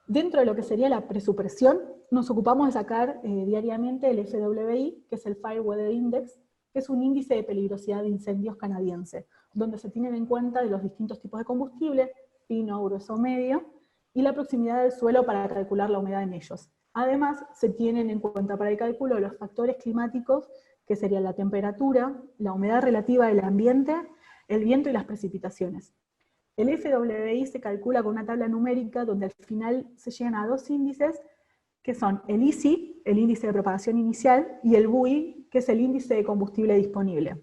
dentro de lo que sería la presupresión, nos ocupamos de sacar diariamente el FWI, que es el Fire Weather Index, que es un índice de peligrosidad de incendios canadiense, donde se tienen en cuenta de los distintos tipos de combustible, fino, grueso, medio, y la proximidad del suelo para calcular la humedad en ellos. Además, se tienen en cuenta para el cálculo los factores climáticos, que serían la temperatura, la humedad relativa del ambiente, el viento y las precipitaciones. El FWI se calcula con una tabla numérica donde al final se llegan a 2 índices, que son el ICI, el índice de propagación inicial, y el BUI, que es el índice de combustible disponible.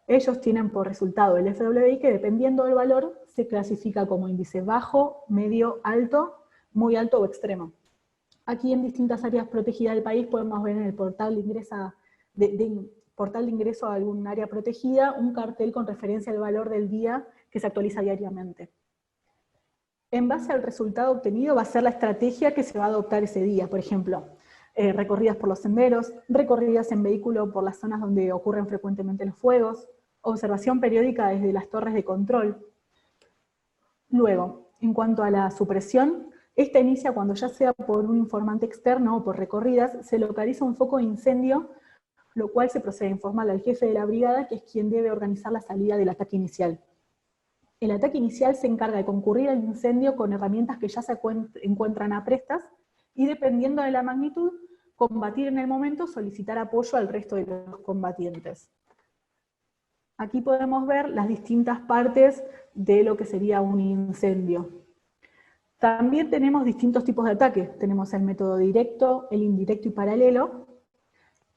Ellos tienen por resultado el FWI, que dependiendo del valor se clasifica como índice bajo, medio, alto, muy alto o extremo. Aquí en distintas áreas protegidas del país podemos ver en el portal de portal de ingreso a algún área protegida, un cartel con referencia al valor del día que se actualiza diariamente. En base al resultado obtenido va a ser la estrategia que se va a adoptar ese día, por ejemplo, recorridas por los senderos, recorridas en vehículo por las zonas donde ocurren frecuentemente los fuegos, observación periódica desde las torres de control. Luego, en cuanto a la supresión, esta inicia cuando ya sea por un informante externo o por recorridas, se localiza un foco de incendio, lo cual se procede a informar al jefe de la brigada, que es quien debe organizar la salida del ataque inicial. El ataque inicial se encarga de concurrir al incendio con herramientas que ya se encuentran aprestas y, dependiendo de la magnitud, combatir en el momento, solicitar apoyo al resto de los combatientes. Aquí podemos ver las distintas partes de lo que sería un incendio. También tenemos distintos tipos de ataques. Tenemos el método directo, el indirecto y paralelo,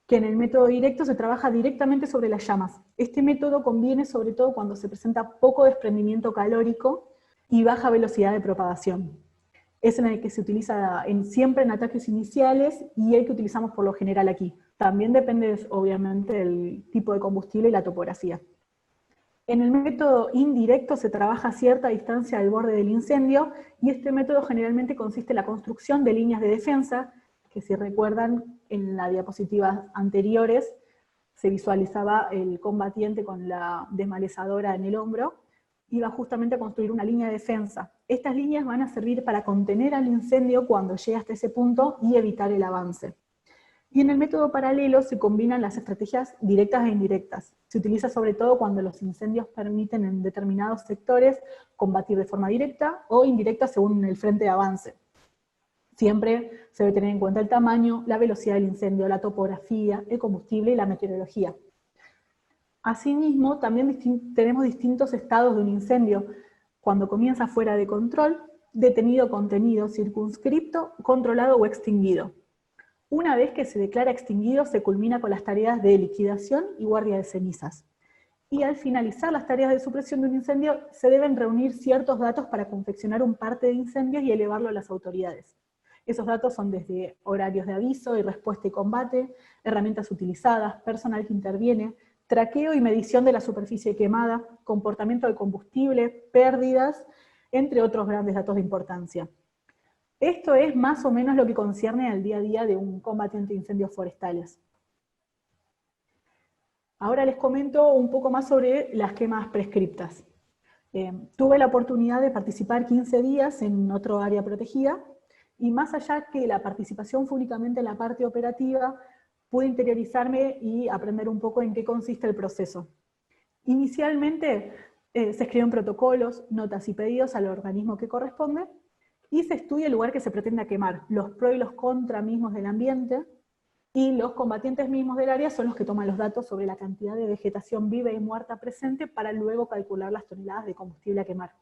que en el método directo se trabaja directamente sobre las llamas. Este método conviene sobre todo cuando se presenta poco desprendimiento calórico y baja velocidad de propagación. Es en el que se utiliza siempre en ataques iniciales y el que utilizamos por lo general aquí. También depende, obviamente, del tipo de combustible y la topografía. En el método indirecto se trabaja a cierta distancia del borde del incendio, y este método generalmente consiste en la construcción de líneas de defensa, que si recuerdan en las diapositivas anteriores se visualizaba el combatiente con la desmalezadora en el hombro, iba justamente a construir una línea de defensa. Estas líneas van a servir para contener al incendio cuando llegue hasta ese punto y evitar el avance. Y en el método paralelo se combinan las estrategias directas e indirectas. Se utiliza sobre todo cuando los incendios permiten en determinados sectores combatir de forma directa o indirecta según el frente de avance. Siempre se debe tener en cuenta el tamaño, la velocidad del incendio, la topografía, el combustible y la meteorología. Asimismo, también tenemos distintos estados de un incendio. Cuando comienza fuera de control, detenido, contenido, circunscripto, controlado o extinguido. Una vez que se declara extinguido, se culmina con las tareas de liquidación y guardia de cenizas. Y al finalizar las tareas de supresión de un incendio, se deben reunir ciertos datos para confeccionar un parte de incendios y elevarlo a las autoridades. Esos datos son desde horarios de aviso y respuesta y combate, herramientas utilizadas, personal que interviene, traqueo y medición de la superficie quemada, comportamiento del combustible, pérdidas, entre otros grandes datos de importancia. Esto es más o menos lo que concierne al día a día de un combatiente de incendios forestales. Ahora les comento un poco más sobre las quemas prescriptas. Tuve la oportunidad de participar 15 días en otro área protegida, y más allá que la participación fue únicamente en la parte operativa, pude interiorizarme y aprender un poco en qué consiste el proceso. Inicialmente se escriben protocolos, notas y pedidos al organismo que corresponde, y se estudia el lugar que se pretende quemar, los pros y los contra mismos del ambiente, y los combatientes mismos del área son los que toman los datos sobre la cantidad de vegetación viva y muerta presente para luego calcular las toneladas de combustible a quemar.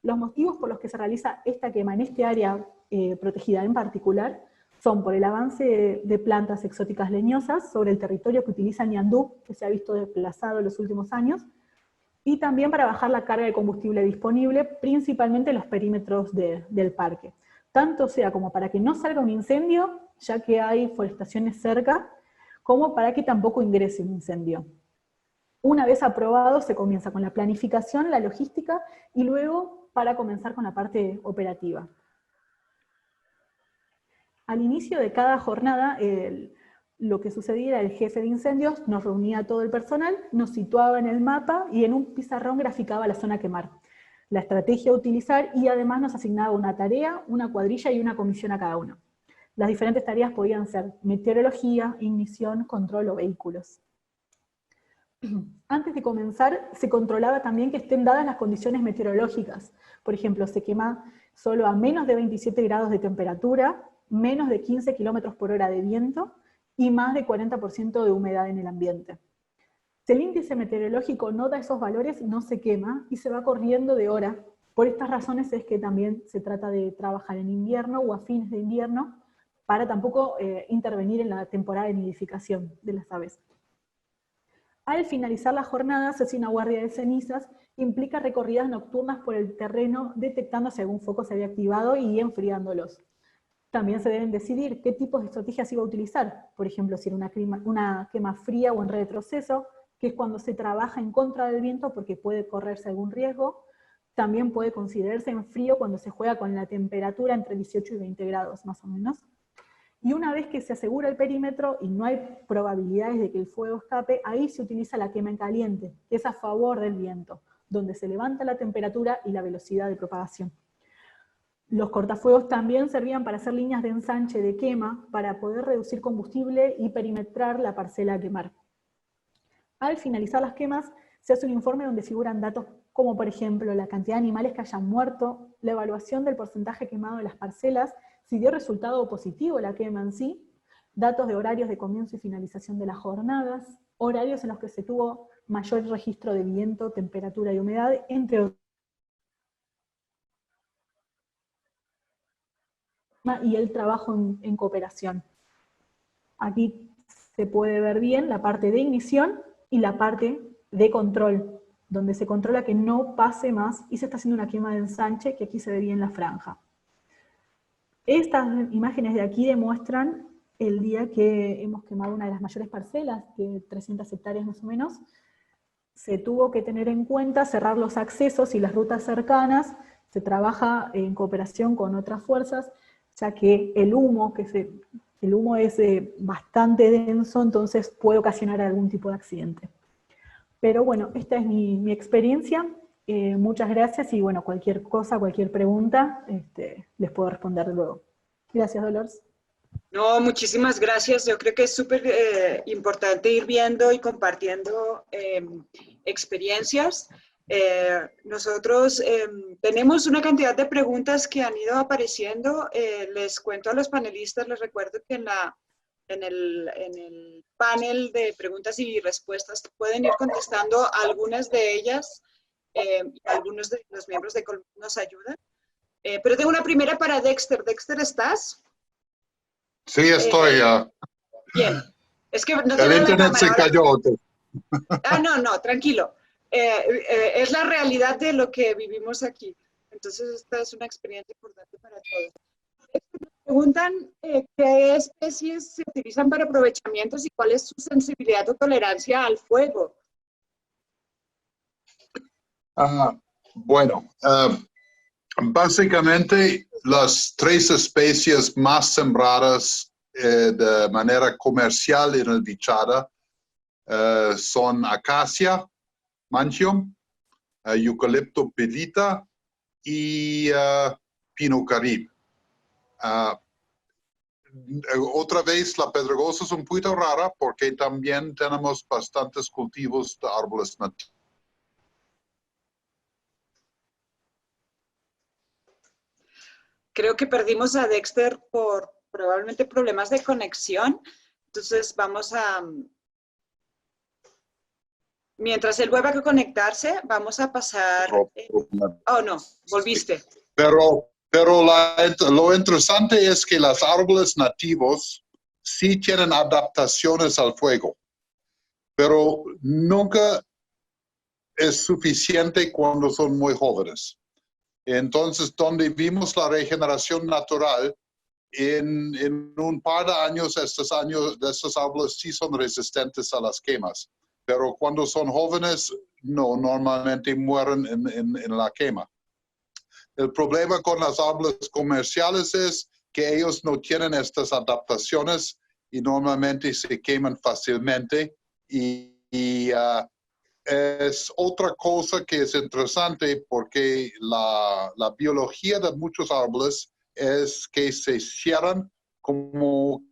Los motivos por los que se realiza esta quema en este área protegida en particular son por el avance de plantas exóticas leñosas sobre el territorio que utiliza el ñandú, que se ha visto desplazado en los últimos años, y también para bajar la carga de combustible disponible, principalmente en los perímetros del parque. Tanto sea como para que no salga un incendio, ya que hay forestaciones cerca, como para que tampoco ingrese un incendio. Una vez aprobado, se comienza con la planificación, la logística, y luego para comenzar con la parte operativa. Al inicio de cada jornada, lo que sucedía era el jefe de incendios nos reunía a todo el personal, nos situaba en el mapa y en un pizarrón graficaba la zona a quemar, la estrategia a utilizar, y además nos asignaba una tarea, una cuadrilla y una comisión a cada uno. Las diferentes tareas podían ser meteorología, ignición, control o vehículos. Antes de comenzar, se controlaba también que estén dadas las condiciones meteorológicas. Por ejemplo, se quema solo a menos de 27 grados de temperatura, menos de 15 km por hora de viento, y más de 40% de humedad en el ambiente. Si el índice meteorológico no da esos valores, no se quema y se va corriendo de hora. Por estas razones es que también se trata de trabajar en invierno o a fines de invierno, para tampoco intervenir en la temporada de nidificación de las aves. Al finalizar la jornada, se hace una guardia de cenizas, implica recorridas nocturnas por el terreno, detectando si algún foco se había activado y enfriándolos. También se deben decidir qué tipos de estrategias se iba a utilizar. Por ejemplo, si era una quema fría o en retroceso, que es cuando se trabaja en contra del viento porque puede correrse algún riesgo. También puede considerarse en frío cuando se juega con la temperatura entre 18 y 20 grados, más o menos. Y una vez que se asegura el perímetro y no hay probabilidades de que el fuego escape, ahí se utiliza la quema en caliente, que es a favor del viento, donde se levanta la temperatura y la velocidad de propagación. Los cortafuegos también servían para hacer líneas de ensanche de quema para poder reducir combustible y perimetrar la parcela a quemar. Al finalizar las quemas, se hace un informe donde figuran datos como, por ejemplo, la cantidad de animales que hayan muerto, la evaluación del porcentaje quemado de las parcelas, si dio resultado positivo la quema en sí, datos de horarios de comienzo y finalización de las jornadas, horarios en los que se tuvo mayor registro de viento, temperatura y humedad, entre otros. Y el trabajo en cooperación. Aquí se puede ver bien la parte de ignición y la parte de control, donde se controla que no pase más y se está haciendo una quema de ensanche, que aquí se ve bien la franja. Estas imágenes de aquí demuestran el día que hemos quemado una de las mayores parcelas, de 300 hectáreas más o menos. Se tuvo que tener en cuenta cerrar los accesos y las rutas cercanas, se trabaja en cooperación con otras fuerzas, ya que el humo es bastante denso, entonces puede ocasionar algún tipo de accidente. Pero bueno, esta es mi experiencia. Muchas gracias y bueno, cualquier cosa, cualquier pregunta, les puedo responder luego. Gracias, Dolores. No, muchísimas gracias. Yo creo que es súper importante ir viendo y compartiendo experiencias. Nosotros tenemos una cantidad de preguntas que han ido apareciendo. Les cuento a los panelistas, les recuerdo que en el panel de preguntas y respuestas pueden ir contestando algunas de ellas. Algunos de los miembros de Colmet nos ayudan. Pero tengo una primera para Dexter. Dexter, ¿estás? Sí, estoy. Bien. Es que no El internet se cayó. No, tranquilo. Es la realidad de lo que vivimos aquí. Entonces, esta es una experiencia importante para todos. Me preguntan qué especies se utilizan para aprovechamientos y cuál es su sensibilidad o tolerancia al fuego. Bueno, básicamente las 3 especies más sembradas de manera comercial en el Vichada son acacia, mantium, eucalipto pilita y pino caribe. Otra vez, la pedregosa es un poquito rara porque también tenemos bastantes cultivos de árboles nativos. Creo que perdimos a Dexter por probablemente problemas de conexión. Entonces vamos a... Mientras él vuelva a conectarse, vamos a pasar... Oh, no, volviste. Pero lo interesante es que los árboles nativos sí tienen adaptaciones al fuego, pero nunca es suficiente cuando son muy jóvenes. Entonces, donde vimos la regeneración natural, en un par de años, estos árboles sí son resistentes a las quemas, pero cuando son jóvenes, no, normalmente mueren en la quema. El problema con los árboles comerciales es que ellos no tienen estas adaptaciones y normalmente se queman fácilmente es otra cosa que es interesante porque la biología de muchos árboles es que se cierran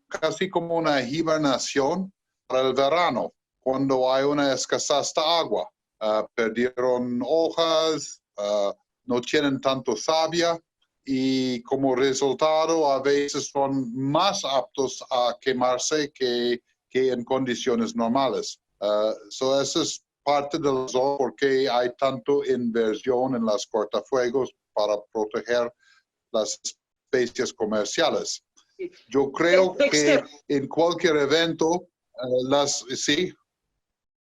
casi como una hibernación para el verano, cuando hay una escasez de agua. Perdieron hojas, no tienen tanto savia y como resultado a veces son más aptos a quemarse que en condiciones normales. Eso es parte de la razón por qué hay tanto inversión en las cortafuegos para proteger las especies comerciales. Yo creo que en cualquier evento, ¿sí?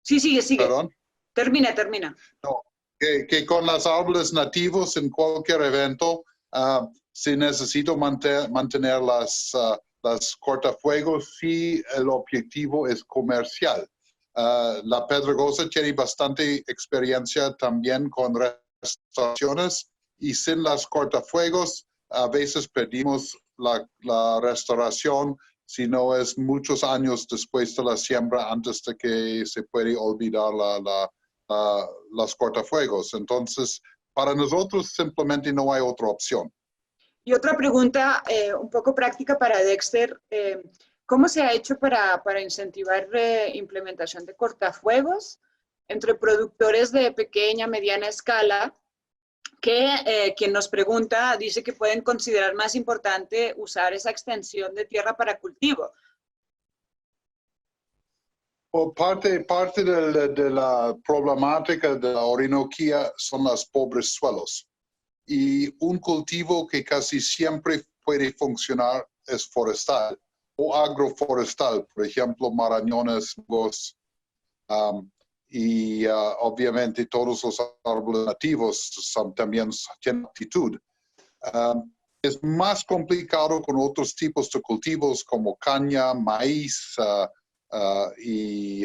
Sí, sigue. ¿Perdón? Termina. No, que con los árboles nativos en cualquier evento si necesito mantener las cortafuegos si el objetivo es comercial. La Pedregosa tiene bastante experiencia también con restauraciones y sin las cortafuegos a veces perdimos la restauración si no es muchos años después de la siembra antes de que se puede olvidar las cortafuegos. Entonces, para nosotros simplemente no hay otra opción. Y otra pregunta un poco práctica para Dexter. ¿Cómo se ha hecho para incentivar implementación de cortafuegos entre productores de pequeña, mediana escala? Que quien nos pregunta dice que pueden considerar más importante usar esa extensión de tierra para cultivo. Parte de la problemática de la Orinoquía son los pobres suelos. Y un cultivo que casi siempre puede funcionar es forestal o agroforestal, por ejemplo, marañones, y obviamente todos los árboles nativos también tienen aptitud. Es más complicado con otros tipos de cultivos como caña, maíz y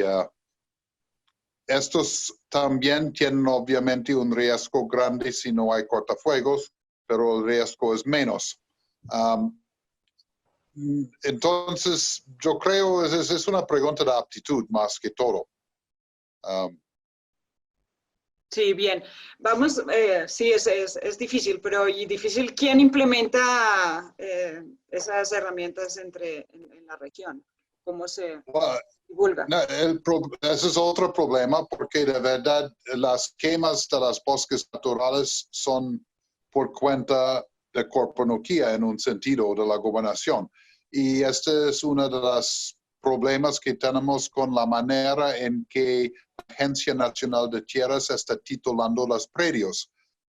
estos también tienen obviamente un riesgo grande si no hay cortafuegos, pero el riesgo es menos. Entonces, yo creo que es una pregunta de aptitud más que todo. Sí, bien. Vamos, sí, es difícil, pero y difícil quién implementa esas herramientas en la región, cómo se divulga. No, ese es otro problema porque de verdad las quemas de los bosques naturales son por cuenta de Corponoquía en un sentido de la gobernación. Y este es uno de los problemas que tenemos con la manera en que la Agencia Nacional de Tierras está titulando los predios,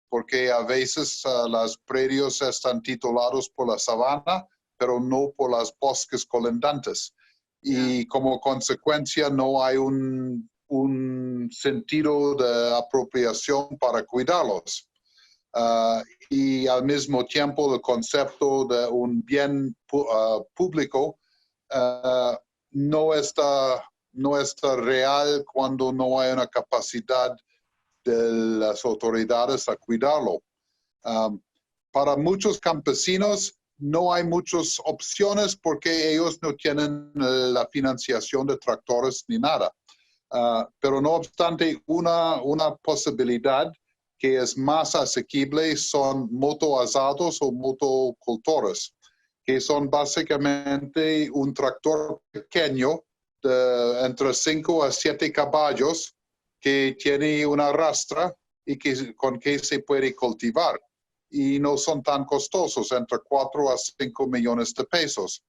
porque a veces los predios están titulados por la sabana, pero no por los bosques colindantes. Y como consecuencia no hay un sentido de apropiación para cuidarlos. Y al mismo tiempo el concepto de un bien público no está real cuando no hay una capacidad de las autoridades a cuidarlo. Para muchos campesinos no hay muchas opciones porque ellos no tienen la financiación de tractores ni nada. Pero no obstante, una posibilidad que es más asequible son motoasados o motocultores, que son básicamente un tractor pequeño de entre 5 a 7 caballos que tiene una rastra y con que se puede cultivar. Y no son tan costosos, entre 4 a 5 millones de pesos.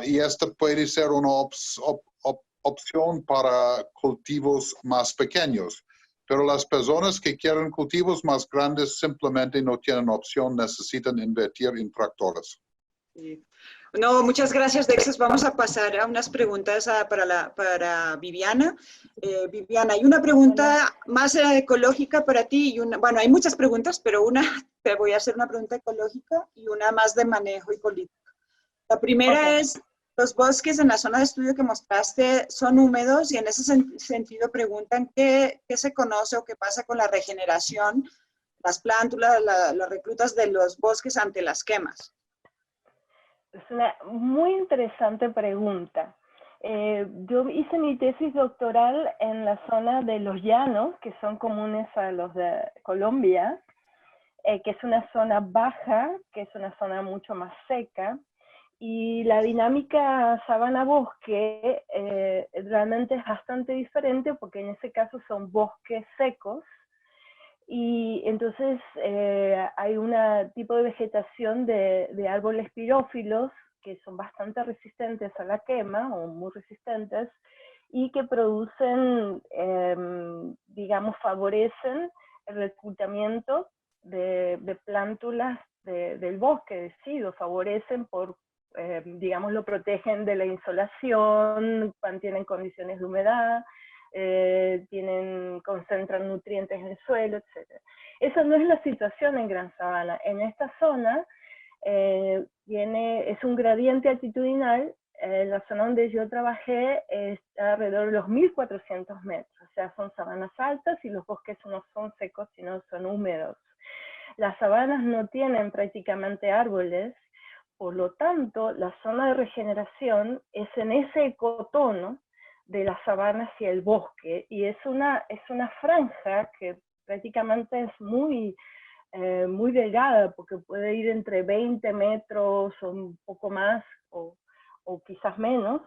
Y esta puede ser una opción para cultivos más pequeños. Pero las personas que quieren cultivos más grandes simplemente no tienen opción, necesitan invertir en tractores. Sí. No, muchas gracias, Dexter. Vamos a pasar a unas preguntas para Viviana. Viviana, hay una pregunta más ecológica para ti y bueno, hay muchas preguntas, pero te voy a hacer una pregunta ecológica y una más de manejo y política. La primera es, los bosques en la zona de estudio que mostraste son húmedos y en ese sentido preguntan qué se conoce o qué pasa con la regeneración, las plántulas, las reclutas de los bosques ante las quemas. Es una muy interesante pregunta. Yo hice mi tesis doctoral en la zona de los llanos, que son comunes a los de Colombia, que es una zona baja, que es una zona mucho más seca, y la dinámica sabana-bosque realmente es bastante diferente, porque en ese caso son bosques secos, y entonces hay un tipo de vegetación de árboles pirófilos que son bastante resistentes a la quema, o muy resistentes, y que producen, digamos, favorecen el reclutamiento de plántulas del bosque deciduo, favorecen por, digamos, lo protegen de la insolación, mantienen condiciones de humedad, concentran nutrientes en el suelo, etc. Esa no es la situación en Gran Sabana. En esta zona es un gradiente altitudinal. La zona donde yo trabajé está alrededor de los 1400 metros, o sea, son sabanas altas y los bosques no son secos, sino son húmedos. Las sabanas no tienen prácticamente árboles, por lo tanto, la zona de regeneración es en ese ecotono de la sabana hacia el bosque, y es una franja que prácticamente es muy delgada, porque puede ir entre 20 metros o un poco más, o quizás menos,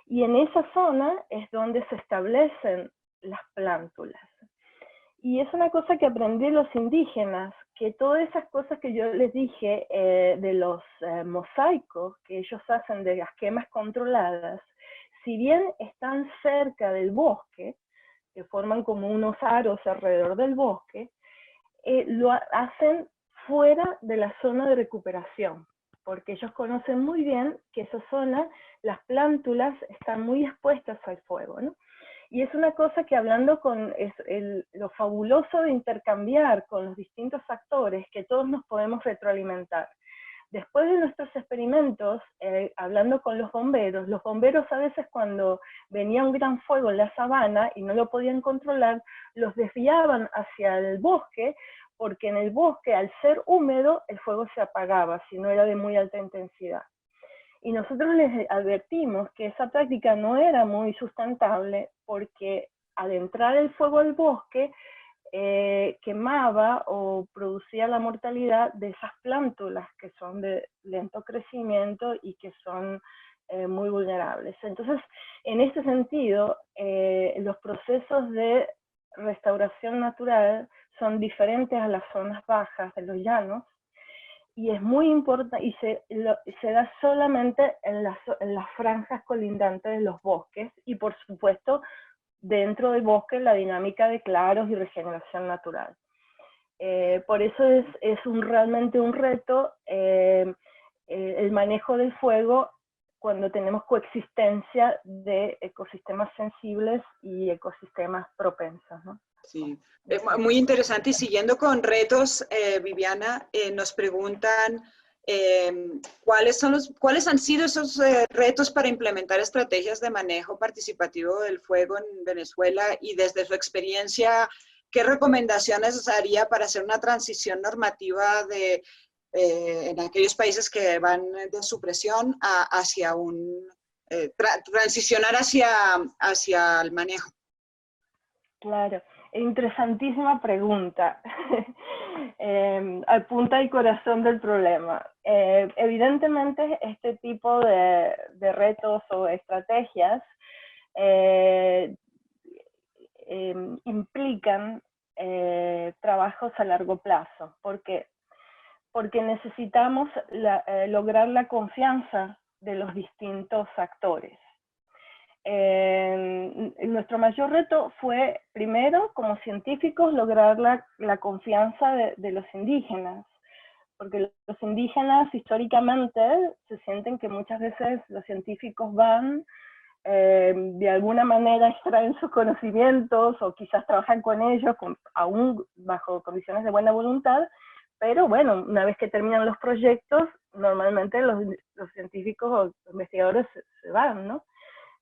y en esa zona es donde se establecen las plántulas. Y es una cosa que aprendí de los indígenas, que todas esas cosas que yo les dije de los mosaicos que ellos hacen de las quemas controladas, si bien están cerca del bosque, que forman como unos aros alrededor del bosque, lo hacen fuera de la zona de recuperación, porque ellos conocen muy bien que esa zona, las plántulas están muy expuestas al fuego, ¿no? Y es una cosa que, hablando con lo fabuloso de intercambiar con los distintos actores, que todos nos podemos retroalimentar. Después de nuestros experimentos, hablando con los bomberos a veces, cuando venía un gran fuego en la sabana y no lo podían controlar, los desviaban hacia el bosque, porque en el bosque, al ser húmedo, el fuego se apagaba, si no era de muy alta intensidad. Y nosotros les advertimos que esa práctica no era muy sustentable, porque al entrar el fuego al bosque, quemaba o producía la mortalidad de esas plántulas que son de lento crecimiento y que son muy vulnerables. Entonces, en este sentido, los procesos de restauración natural son diferentes a las zonas bajas de los llanos, y es muy importante, y se da solamente en las franjas colindantes de los bosques, y por supuesto dentro del bosque la dinámica de claros y regeneración natural. Por eso es realmente un reto el manejo del fuego cuando tenemos coexistencia de ecosistemas sensibles y ecosistemas propensos, ¿no? Sí, muy interesante. Y siguiendo con retos, Viviana, nos preguntan ¿cuáles han sido esos retos para implementar estrategias de manejo participativo del fuego en Venezuela, y desde su experiencia, ¿qué recomendaciones haría para hacer una transición normativa en aquellos países que van de supresión hacia transicionar hacia el manejo? Claro, interesantísima pregunta. Apunta al corazón del problema. Evidentemente, este tipo de retos o estrategias implican trabajos a largo plazo. ¿Por qué? Porque necesitamos lograr la confianza de los distintos actores. Nuestro mayor reto fue, primero, como científicos, lograr la confianza de los indígenas, porque los indígenas históricamente se sienten que muchas veces los científicos van, de alguna manera extraen sus conocimientos, o quizás trabajan con ellos, aún bajo condiciones de buena voluntad, pero bueno, una vez que terminan los proyectos, normalmente los científicos o los investigadores se van, ¿no?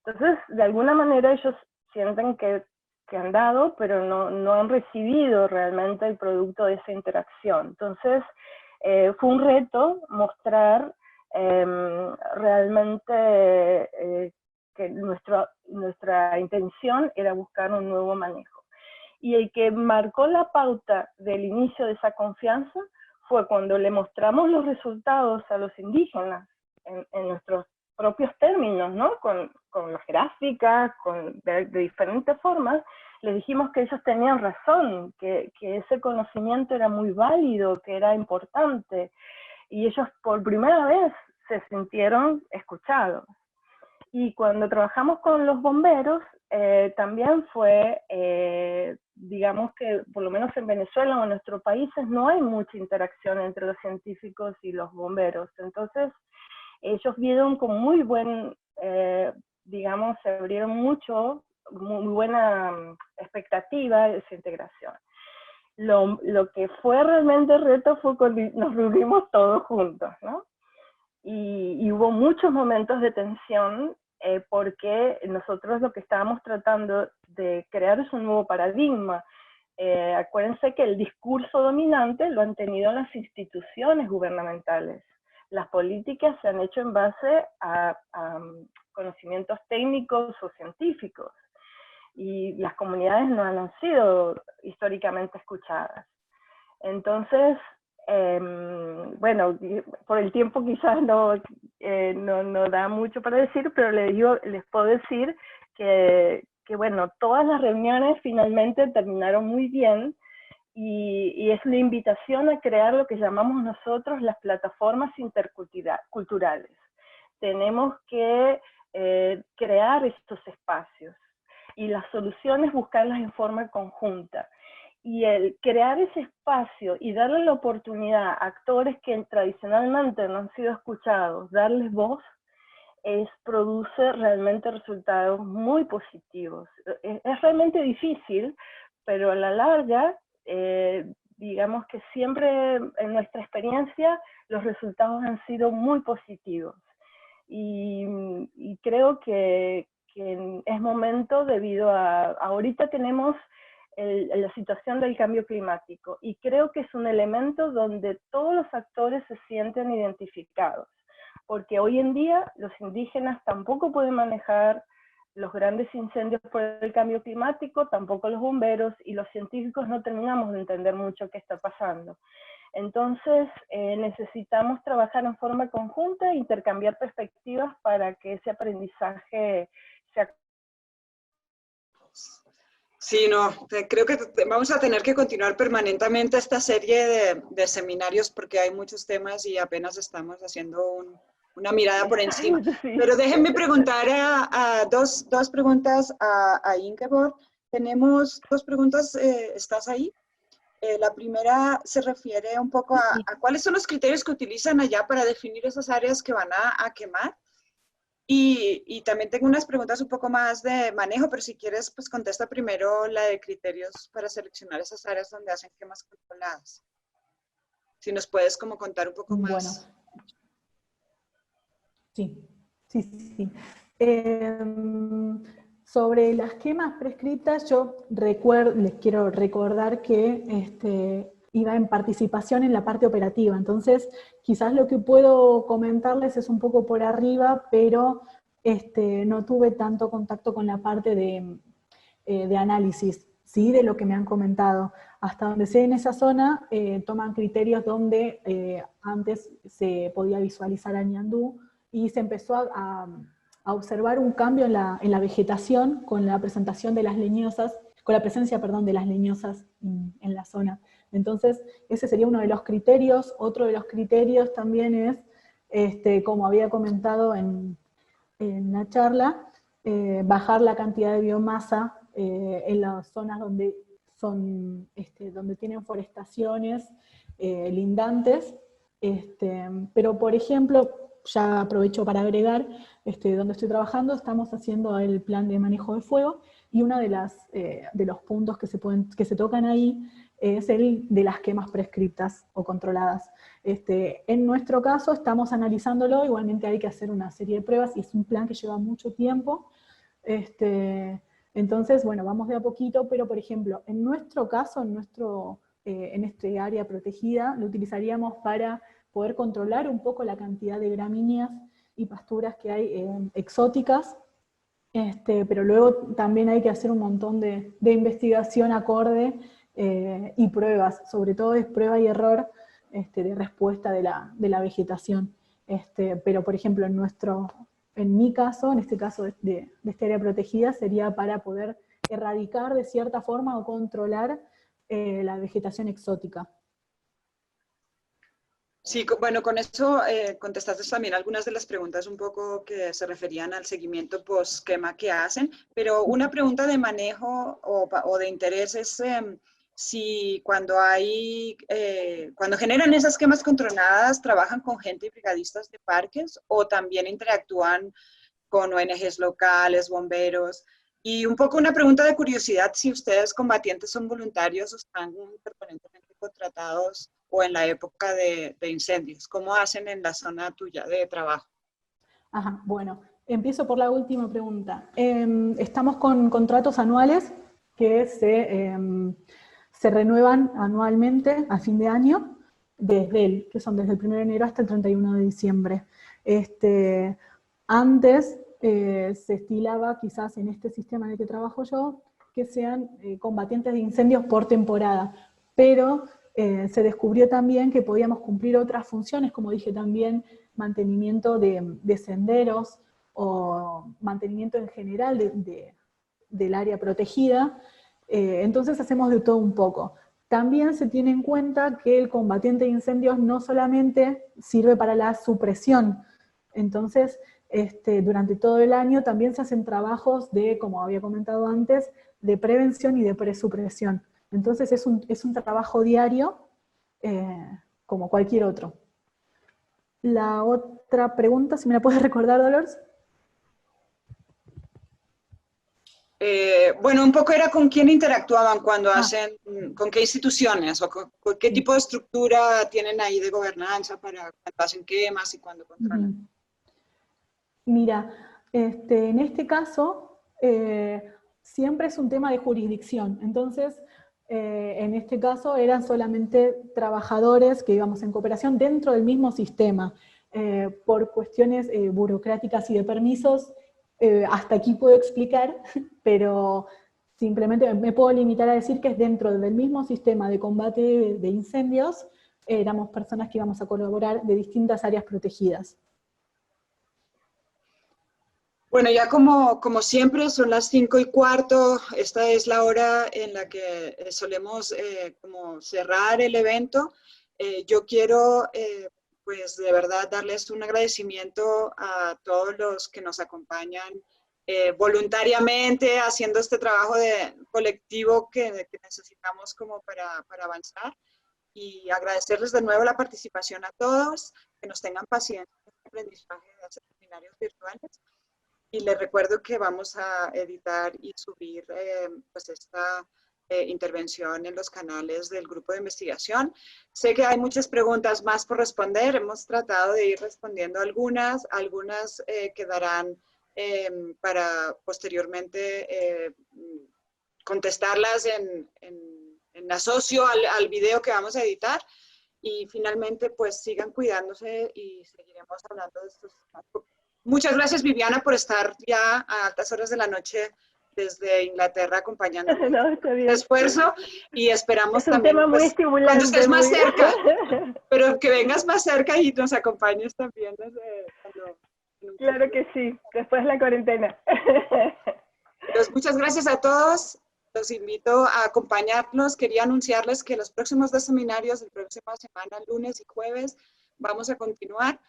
Entonces, de alguna manera ellos sienten que han dado, pero no han recibido realmente el producto de esa interacción. Entonces, fue un reto mostrar realmente que nuestra intención era buscar un nuevo manejo. Y el que marcó la pauta del inicio de esa confianza fue cuando le mostramos los resultados a los indígenas en nuestros propios términos, ¿no? Con las gráficas, de diferentes formas, les dijimos que ellos tenían razón, que ese conocimiento era muy válido, que era importante, y ellos por primera vez se sintieron escuchados. Y cuando trabajamos con los bomberos, también fue, digamos que por lo menos en Venezuela o en nuestros países no hay mucha interacción entre los científicos y los bomberos. Entonces, ellos vieron con muy buen, digamos, se abrieron mucho muy buena expectativa de esa integración. Lo que fue realmente reto fue cuando nos reunimos todos juntos, ¿no? Y hubo muchos momentos de tensión porque nosotros lo que estábamos tratando de crear es un nuevo paradigma. Acuérdense que el discurso dominante lo han tenido las instituciones gubernamentales. Las políticas se han hecho en base a conocimientos técnicos o científicos, y las comunidades no han sido históricamente escuchadas. Entonces, bueno, por el tiempo quizás no da mucho para decir, pero les puedo decir que bueno, todas las reuniones finalmente terminaron muy bien, y es una invitación a crear lo que llamamos nosotros las plataformas interculturales. Tenemos que crear estos espacios, y las soluciones buscarlas en forma conjunta. Y el crear ese espacio y darle la oportunidad a actores que tradicionalmente no han sido escuchados, darles voz, produce realmente resultados muy positivos. Es realmente difícil, pero a la larga, digamos que siempre en nuestra experiencia los resultados han sido muy positivos. Y creo que es momento, debido a ahorita tenemos la situación del cambio climático, y creo que es un elemento donde todos los actores se sienten identificados, porque hoy en día los indígenas tampoco pueden manejar los grandes incendios por el cambio climático, tampoco los bomberos, y los científicos no terminamos de entender mucho qué está pasando. Entonces, necesitamos trabajar en forma conjunta e intercambiar perspectivas para que ese aprendizaje sea... Sí, no, creo que vamos a tener que continuar permanentemente esta serie de seminarios, porque hay muchos temas y apenas estamos haciendo una mirada por encima. Sí. Pero déjenme preguntar dos preguntas a Ingeborg. Tenemos dos preguntas, ¿estás ahí? La primera se refiere un poco a cuáles son los criterios que utilizan allá para definir esas áreas que van a quemar. Y también tengo unas preguntas un poco más de manejo, pero si quieres, pues contesta primero la de criterios para seleccionar esas áreas donde hacen quemas controladas. Si nos puedes como contar un poco más. Bueno, sí. Sobre las quemas prescritas, yo les quiero recordar que iba en participación en la parte operativa, entonces quizás lo que puedo comentarles es un poco por arriba, pero no tuve tanto contacto con la parte de análisis, ¿sí? De lo que me han comentado. Hasta donde sé, en esa zona toman criterios donde antes se podía visualizar a ñandú, y se empezó a observar un cambio en la vegetación con la presentación de las leñosas, con la presencia, de las leñosas en la zona. Entonces, ese sería uno de los criterios. Otro de los criterios también es, como había comentado en la charla, bajar la cantidad de biomasa en las zonas donde tienen forestaciones lindantes. Pero, por ejemplo, ya aprovecho para agregar, donde estoy trabajando, estamos haciendo el plan de manejo de fuego, y uno de los puntos que se tocan ahí es el de las quemas prescriptas o controladas. En nuestro caso estamos analizándolo, igualmente hay que hacer una serie de pruebas, y es un plan que lleva mucho tiempo. Entonces, bueno, vamos de a poquito, pero por ejemplo, en nuestro caso, en este área protegida, lo utilizaríamos para poder controlar un poco la cantidad de gramíneas y pasturas que hay exóticas, pero luego también hay que hacer un montón de investigación acorde y pruebas, sobre todo es prueba y error de respuesta de la vegetación. Pero por ejemplo, en mi caso, en este caso de esta área protegida, sería para poder erradicar de cierta forma o controlar la vegetación exótica. Sí, bueno, con eso contestaste también algunas de las preguntas un poco que se referían al seguimiento post-quema que hacen, pero una pregunta de manejo o de interés es si cuando generan esas quemas controladas, trabajan con gente y brigadistas de parques, o también interactúan con ONGs locales, bomberos. Y un poco una pregunta de curiosidad, si ustedes combatientes son voluntarios o están permanentemente contratados o en la época de incendios, ¿cómo hacen en la zona tuya de trabajo? Ajá, bueno, empiezo por la última pregunta. Estamos con contratos anuales que se renuevan anualmente a fin de año, que son desde el 1 de enero hasta el 31 de diciembre. Antes se estilaba, quizás en este sistema en el que trabajo yo, que sean combatientes de incendios por temporada, pero se descubrió también que podíamos cumplir otras funciones, como dije también, mantenimiento de senderos o mantenimiento en general del área protegida. Entonces hacemos de todo un poco. También se tiene en cuenta que el combatiente de incendios no solamente sirve para la supresión, entonces durante todo el año también se hacen trabajos de, como había comentado antes, de prevención y de presupresión. Entonces es un trabajo diario como cualquier otro. La otra pregunta, si me la puedes recordar, Dolores. Bueno, un poco era con quién interactuaban cuando hacen, con qué instituciones o con qué tipo de estructura tienen ahí de gobernanza para cuando hacen quemas y cuando controlan. Mira, en este caso siempre es un tema de jurisdicción, entonces en este caso eran solamente trabajadores que íbamos en cooperación dentro del mismo sistema. Por cuestiones burocráticas y de permisos, hasta aquí puedo explicar, pero simplemente me puedo limitar a decir que es dentro del mismo sistema de combate de incendios, éramos personas que íbamos a colaborar de distintas áreas protegidas. Bueno, ya como siempre son las 5:15, esta es la hora en la que solemos como cerrar el evento. Yo quiero pues de verdad darles un agradecimiento a todos los que nos acompañan voluntariamente haciendo este trabajo colectivo que necesitamos como para avanzar, y agradecerles de nuevo la participación a todos, que nos tengan paciencia en el aprendizaje de hacer seminarios virtuales. Y les recuerdo que vamos a editar y subir pues esta intervención en los canales del grupo de investigación. Sé que hay muchas preguntas más por responder, hemos tratado de ir respondiendo algunas quedarán para posteriormente contestarlas en asocio al video que vamos a editar. Y finalmente pues sigan cuidándose y seguiremos hablando de estos temas. Muchas gracias, Viviana, por estar ya a altas horas de la noche desde Inglaterra acompañándonos. No, está bien. Esfuerzo, y esperamos es un también tema muy pues, estimulante. cuando estés más muy... cerca, pero que vengas más cerca y nos acompañes también desde cuando... Claro que sí, después de la cuarentena. Entonces, muchas gracias a todos. Los invito a acompañarnos. Quería anunciarles que los próximos 2 seminarios, de la próxima semana, lunes y jueves, vamos a continuar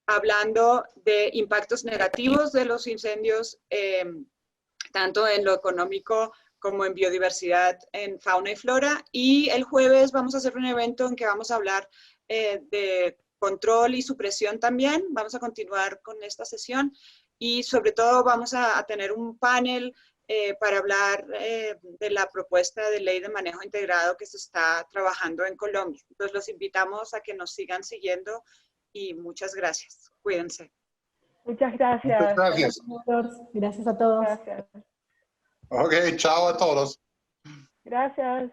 hablando de impactos negativos de los incendios, tanto en lo económico como en biodiversidad, en fauna y flora. Y el jueves vamos a hacer un evento en que vamos a hablar de control y supresión también. Vamos a continuar con esta sesión y sobre todo vamos a tener un panel para hablar de la propuesta de ley de manejo integrado que se está trabajando en Colombia. Entonces los invitamos a que nos sigan siguiendo. Y muchas gracias. Cuídense. Muchas gracias. Muchas gracias. Gracias a todos. Gracias. Ok, chao a todos. Gracias.